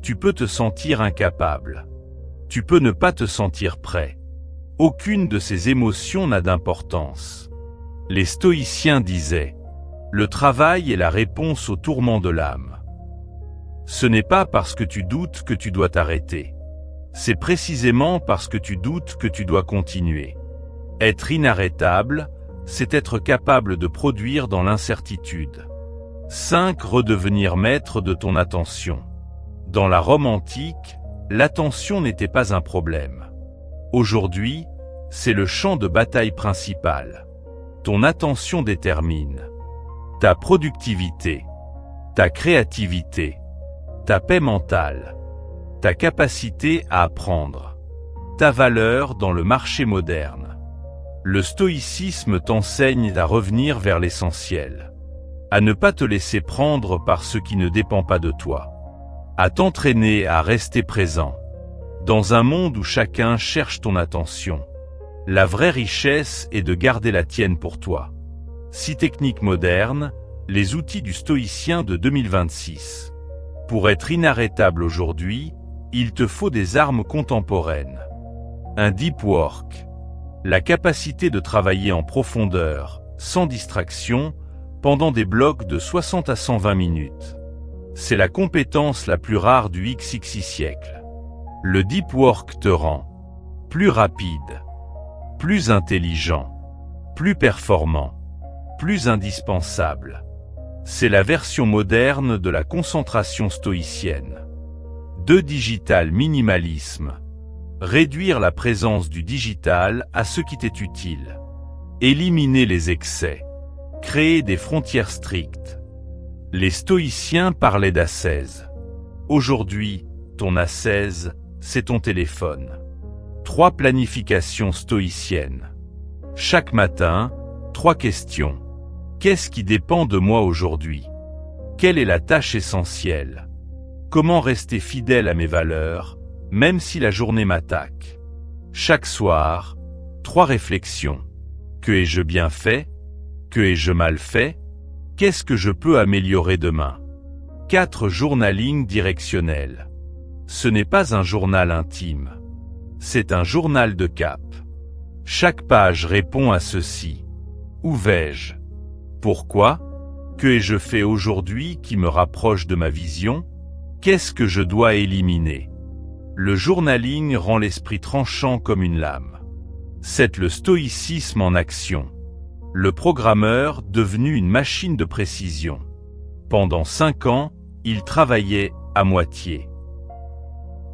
Tu peux te sentir incapable. Tu peux ne pas te sentir prêt. Aucune de ces émotions n'a d'importance. Les stoïciens disaient « Le travail est la réponse au tourment de l'âme ». Ce n'est pas parce que tu doutes que tu dois t'arrêter. C'est précisément parce que tu doutes que tu dois continuer. Être inarrêtable, c'est être capable de produire dans l'incertitude. 5. Redevenir maître de ton attention. Dans la Rome antique, l'attention n'était pas un problème. Aujourd'hui, c'est le champ de bataille principal. Ton attention détermine ta productivité, ta créativité, ta paix mentale, ta capacité à apprendre, ta valeur dans le marché moderne. Le stoïcisme t'enseigne à revenir vers l'essentiel, à ne pas te laisser prendre par ce qui ne dépend pas de toi, à t'entraîner à rester présent. Dans un monde où chacun cherche ton attention, la vraie richesse est de garder la tienne pour toi. 6 techniques modernes, les outils du stoïcien de 2026. Pour être inarrêtable aujourd'hui, il te faut des armes contemporaines. Un deep work. La capacité de travailler en profondeur, sans distraction, pendant des blocs de 60 à 120 minutes. C'est la compétence la plus rare du XXI siècle. Le deep work te rend plus rapide, plus intelligent, plus performant, plus indispensable. C'est la version moderne de la concentration stoïcienne. 2. Digital minimalisme. Réduire la présence du digital à ce qui t'est utile. Éliminer les excès. Créer des frontières strictes. Les stoïciens parlaient d'ascèse. Aujourd'hui, ton ascèse, c'est ton téléphone. 3. Planification stoïcienne. Chaque matin, 3 questions. Qu'est-ce qui dépend de moi aujourd'hui? Quelle est la tâche essentielle? Comment rester fidèle à mes valeurs, même si la journée m'attaque? Chaque soir, 3 réflexions. Que ai-je bien fait? Que ai-je mal fait? Qu'est-ce que je peux améliorer demain? 4. Journaling directionnel. Ce n'est pas un journal intime. C'est un journal de cap. Chaque page répond à ceci. Où vais-je? Pourquoi? Que ai-je fait aujourd'hui qui me rapproche de ma vision? Qu'est-ce que je dois éliminer? Le journaling rend l'esprit tranchant comme une lame. 7. Le stoïcisme en action. Le programmeur devenu une machine de précision. Pendant 5 ans, il travaillait à moitié.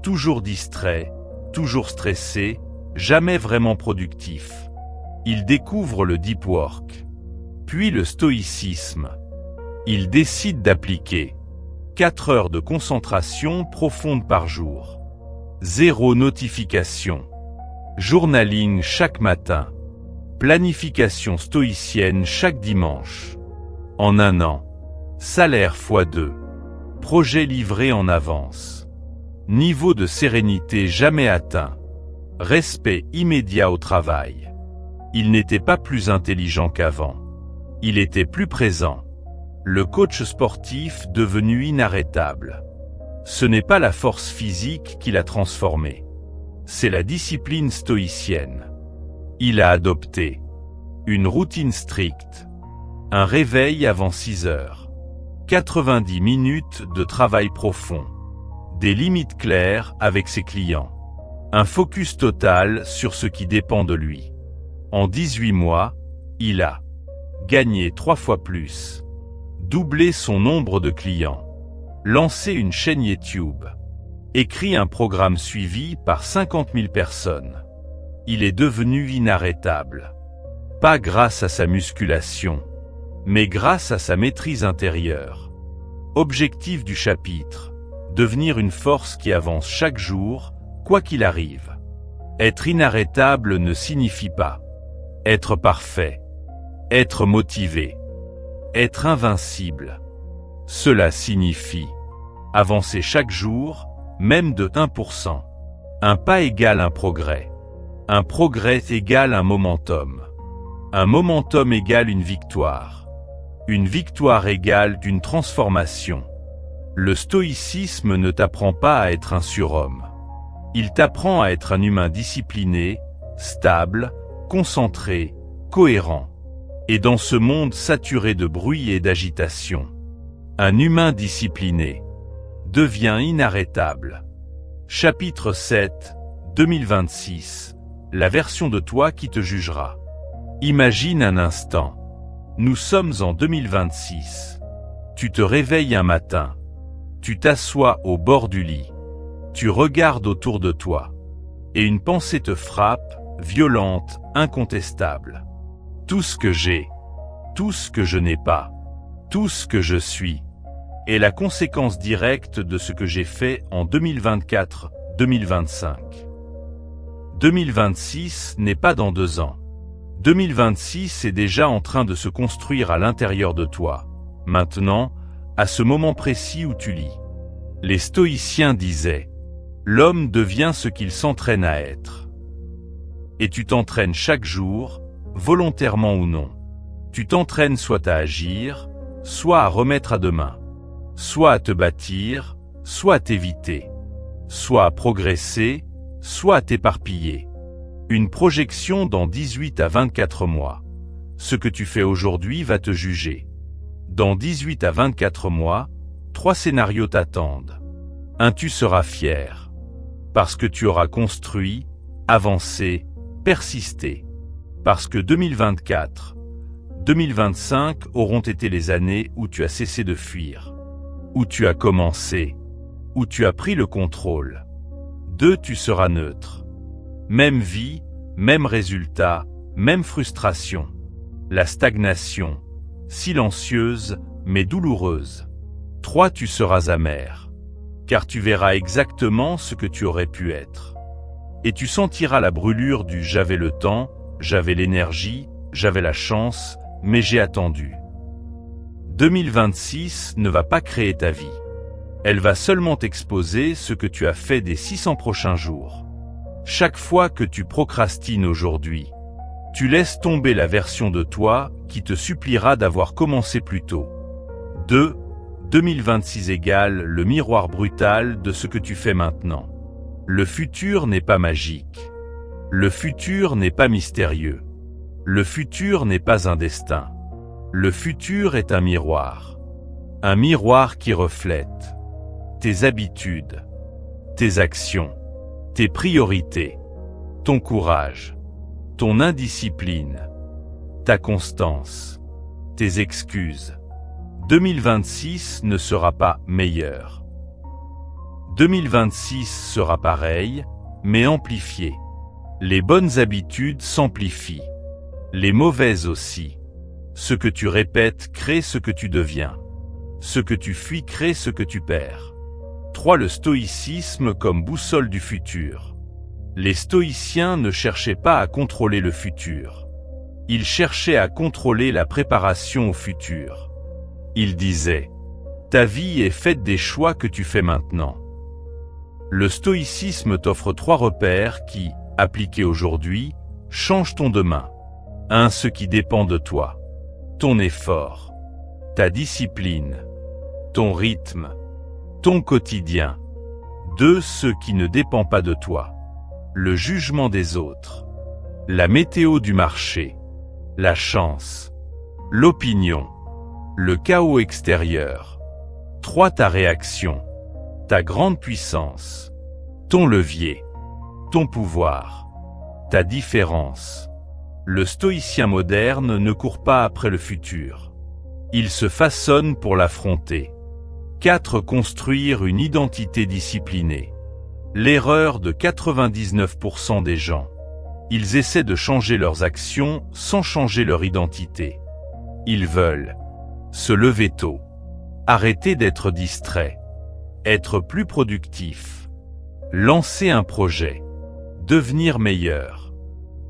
Toujours distrait, toujours stressé, jamais vraiment productif. Il découvre le deep work, puis le stoïcisme. Il décide d'appliquer 4 heures de concentration profonde par jour. 0 notification. Journaling chaque matin. Planification stoïcienne chaque dimanche. En 1 an. Salaire x2. Projet livré en avance. Niveau de sérénité jamais atteint. Respect immédiat au travail. Il n'était pas plus intelligent qu'avant. Il était plus présent. Le coach sportif devenu inarrêtable. Ce n'est pas la force physique qui l'a transformé. C'est la discipline stoïcienne. Il a adopté une routine stricte. Un réveil avant 6 heures. 90 minutes de travail profond. Des limites claires avec ses clients. Un focus total sur ce qui dépend de lui. En 18 mois, il a gagné 3 fois plus. Doublé son nombre de clients. Lancé une chaîne YouTube. Écrit un programme suivi par 50 000 personnes. Il est devenu inarrêtable. Pas grâce à sa musculation, mais grâce à sa maîtrise intérieure. Objectif du chapitre: devenir une force qui avance chaque jour, quoi qu'il arrive. Être inarrêtable ne signifie pas être parfait, être motivé, être invincible. Cela signifie avancer chaque jour, même de 1%. Un pas égale un progrès. Un progrès égale un momentum. Un momentum égale une victoire. Une victoire égale une transformation. Le stoïcisme ne t'apprend pas à être un surhomme. Il t'apprend à être un humain discipliné, stable, concentré, cohérent. Et dans ce monde saturé de bruit et d'agitation, un humain discipliné devient inarrêtable. Chapitre 7, 2026. La version de toi qui te jugera. Imagine un instant. Nous sommes en 2026. Tu te réveilles un matin. Tu t'assois au bord du lit. Tu regardes autour de toi. Et une pensée te frappe, violente, incontestable. Tout ce que j'ai, tout ce que je n'ai pas, tout ce que je suis, est la conséquence directe de ce que j'ai fait en 2024-2025. 2026 n'est pas dans 2 ans. 2026 est déjà en train de se construire à l'intérieur de toi. Maintenant, à ce moment précis où tu lis. Les stoïciens disaient: l'homme devient ce qu'il s'entraîne à être. Et tu t'entraînes chaque jour, volontairement ou non. Tu t'entraînes soit à agir, soit à remettre à demain, soit à te bâtir, soit à t'éviter, soit à progresser, soit à t'éparpiller. Une projection dans 18 à 24 mois. Ce que tu fais aujourd'hui va te juger. Dans 18 à 24 mois, 3 scénarios t'attendent. 1, tu seras fier. Parce que tu auras construit, avancé, persisté. Parce que 2024, 2025 auront été les années où tu as cessé de fuir. Où tu as commencé. Où tu as pris le contrôle. 2, tu seras neutre. Même vie, même résultat, même frustration. La stagnation, silencieuse, mais douloureuse. 3, tu seras amer. Car tu verras exactement ce que tu aurais pu être. Et tu sentiras la brûlure du « j'avais le temps, j'avais l'énergie, j'avais la chance, mais j'ai attendu ». 2026 ne va pas créer ta vie. Elle va seulement t'exposer ce que tu as fait des 600 prochains jours. Chaque fois que tu procrastines aujourd'hui, tu laisses tomber la version de toi qui te suppliera d'avoir commencé plus tôt. 2. 2026 égale le miroir brutal de ce que tu fais maintenant. Le futur n'est pas magique. Le futur n'est pas mystérieux. Le futur n'est pas un destin. Le futur est un miroir. Un miroir qui reflète tes habitudes, tes actions, tes priorités, ton courage, ton indiscipline, ta constance, tes excuses. 2026 ne sera pas meilleur. 2026 sera pareil, mais amplifié. Les bonnes habitudes s'amplifient. Les mauvaises aussi. Ce que tu répètes crée ce que tu deviens. Ce que tu fuis crée ce que tu perds. 3. Le stoïcisme comme boussole du futur. Les stoïciens ne cherchaient pas à contrôler le futur. Ils cherchaient à contrôler la préparation au futur. Ils disaient: ta vie est faite des choix que tu fais maintenant. Le stoïcisme t'offre 3 repères qui, appliqués aujourd'hui, changent ton demain. 1. Ce qui dépend de toi. Ton effort, ta discipline, ton rythme, ton quotidien. 2. Ce qui ne dépend pas de toi. Le jugement des autres, la météo du marché, la chance, l'opinion, le chaos extérieur. 3. Ta réaction, ta grande puissance, ton levier, ton pouvoir, ta différence. Le stoïcien moderne ne court pas après le futur. Il se façonne pour l'affronter. 4. Construire une identité disciplinée. L'erreur de 99% des gens. Ils essaient de changer leurs actions sans changer leur identité. Ils veulent se lever tôt, arrêter d'être distrait, être plus productif, lancer un projet, devenir meilleur.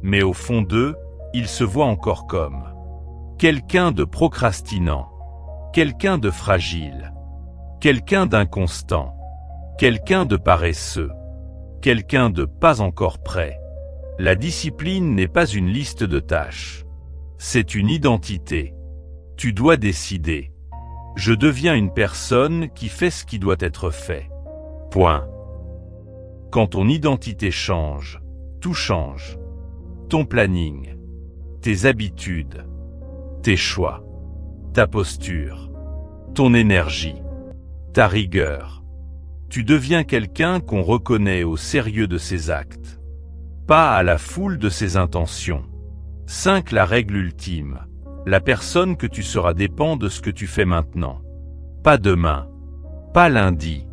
Mais au fond d'eux, ils se voient encore comme quelqu'un de procrastinant, quelqu'un de fragile, quelqu'un d'inconstant, quelqu'un de paresseux, quelqu'un de pas encore prêt. La discipline n'est pas une liste de tâches. C'est une identité. Tu dois décider. Je deviens une personne qui fait ce qui doit être fait. Point. Quand ton identité change, tout change. Ton planning, tes habitudes, tes choix, ta posture, ton énergie, ta rigueur. Tu deviens quelqu'un qu'on reconnaît au sérieux de ses actes, pas à la foule de ses intentions. 5. La règle ultime. La personne que tu seras dépend de ce que tu fais maintenant. Pas demain, pas lundi,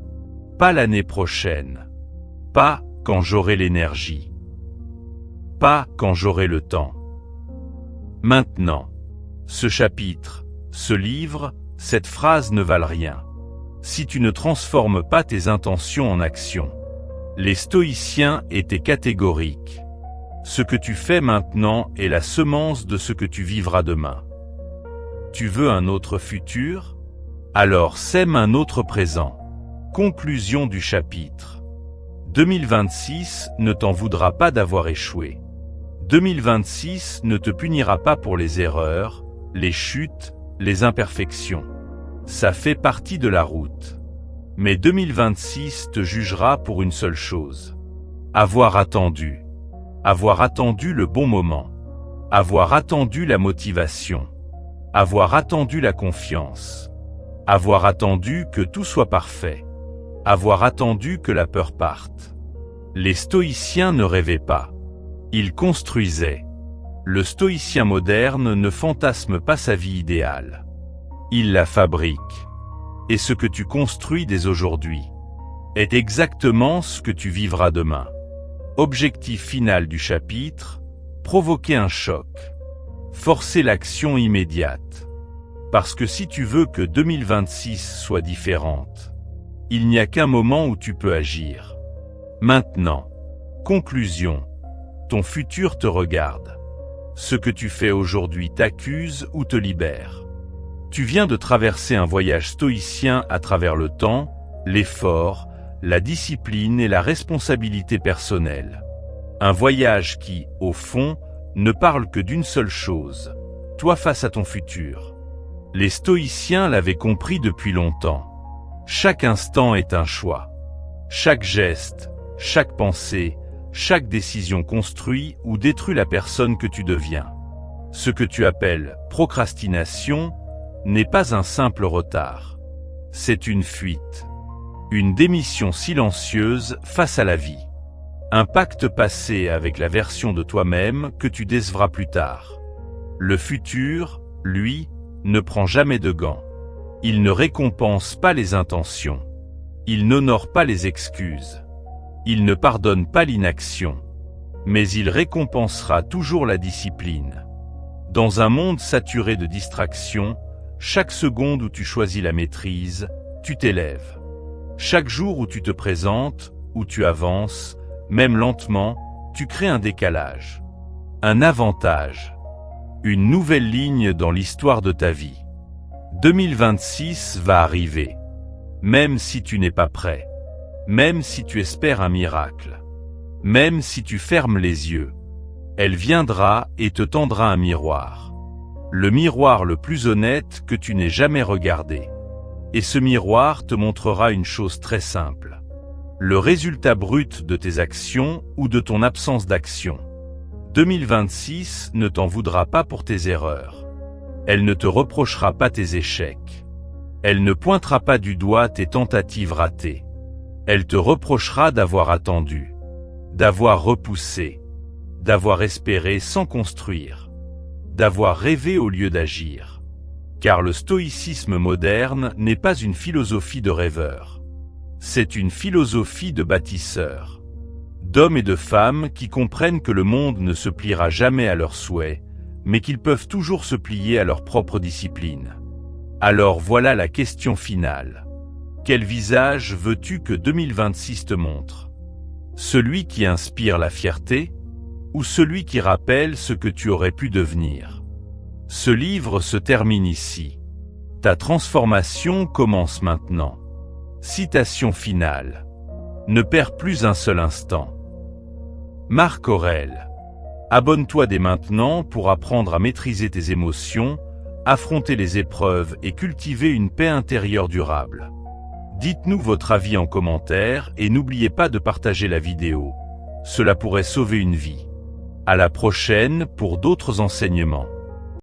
pas l'année prochaine, pas quand j'aurai l'énergie, pas quand j'aurai le temps. Maintenant, ce chapitre, ce livre, cette phrase ne valent rien si tu ne transformes pas tes intentions en action. Les stoïciens étaient catégoriques. Ce que tu fais maintenant est la semence de ce que tu vivras demain. Tu veux un autre futur? Alors sème un autre présent. Conclusion du chapitre. 2026 ne t'en voudra pas d'avoir échoué. 2026 ne te punira pas pour les erreurs, les chutes, les imperfections. Ça fait partie de la route. Mais 2026 te jugera pour une seule chose. Avoir attendu le bon moment, avoir attendu la motivation, avoir attendu la confiance, avoir attendu que tout soit parfait, avoir attendu que la peur parte. Les stoïciens ne rêvaient pas, ils construisaient. Le stoïcien moderne ne fantasme pas sa vie idéale. Il la fabrique. Et ce que tu construis dès aujourd'hui est exactement ce que tu vivras demain. Objectif final du chapitre, provoquer un choc. Forcer l'action immédiate. Parce que si tu veux que 2026 soit différente, il n'y a qu'un moment où tu peux agir. Maintenant. Conclusion. Ton futur te regarde. Ce que tu fais aujourd'hui t'accuse ou te libère. Tu viens de traverser un voyage stoïcien à travers le temps, l'effort, la discipline et la responsabilité personnelle. Un voyage qui, au fond, ne parle que d'une seule chose, toi face à ton futur. Les stoïciens l'avaient compris depuis longtemps. Chaque instant est un choix. Chaque geste, chaque pensée, chaque décision construit ou détruit la personne que tu deviens. Ce que tu appelles procrastination n'est pas un simple retard. C'est une fuite. Une démission silencieuse face à la vie. Un pacte passé avec la version de toi-même que tu décevras plus tard. Le futur, lui, ne prend jamais de gants. Il ne récompense pas les intentions. Il n'honore pas les excuses. Il ne pardonne pas l'inaction. Mais il récompensera toujours la discipline. Dans un monde saturé de distractions, chaque seconde où tu choisis la maîtrise, tu t'élèves. Chaque jour où tu te présentes, où tu avances, même lentement, tu crées un décalage. Un avantage. Une nouvelle ligne dans l'histoire de ta vie. 2026 va arriver. Même si tu n'es pas prêt. Même si tu espères un miracle. Même si tu fermes les yeux. Elle viendra et te tendra un miroir. Le miroir le plus honnête que tu n'aies jamais regardé. Et ce miroir te montrera une chose très simple. Le résultat brut de tes actions ou de ton absence d'action. 2026 ne t'en voudra pas pour tes erreurs. Elle ne te reprochera pas tes échecs. Elle ne pointera pas du doigt tes tentatives ratées. Elle te reprochera d'avoir attendu, d'avoir repoussé, d'avoir espéré sans construire, d'avoir rêvé au lieu d'agir. Car le stoïcisme moderne n'est pas une philosophie de rêveur. C'est une philosophie de bâtisseur. d'hommes et de femmes qui comprennent que le monde ne se pliera jamais à leurs souhaits, mais qu'ils peuvent toujours se plier à leur propre discipline. Alors voilà la question finale. Quel visage veux-tu que 2026 te montre? Celui qui inspire la fierté ou celui qui rappelle ce que tu aurais pu devenir? Ce livre se termine ici. Ta transformation commence maintenant. Citation finale. Ne perds plus un seul instant. Marc Aurèle. Abonne-toi dès maintenant pour apprendre à maîtriser tes émotions, affronter les épreuves et cultiver une paix intérieure durable. Dites-nous votre avis en commentaire et n'oubliez pas de partager la vidéo. Cela pourrait sauver une vie. À la prochaine pour d'autres enseignements.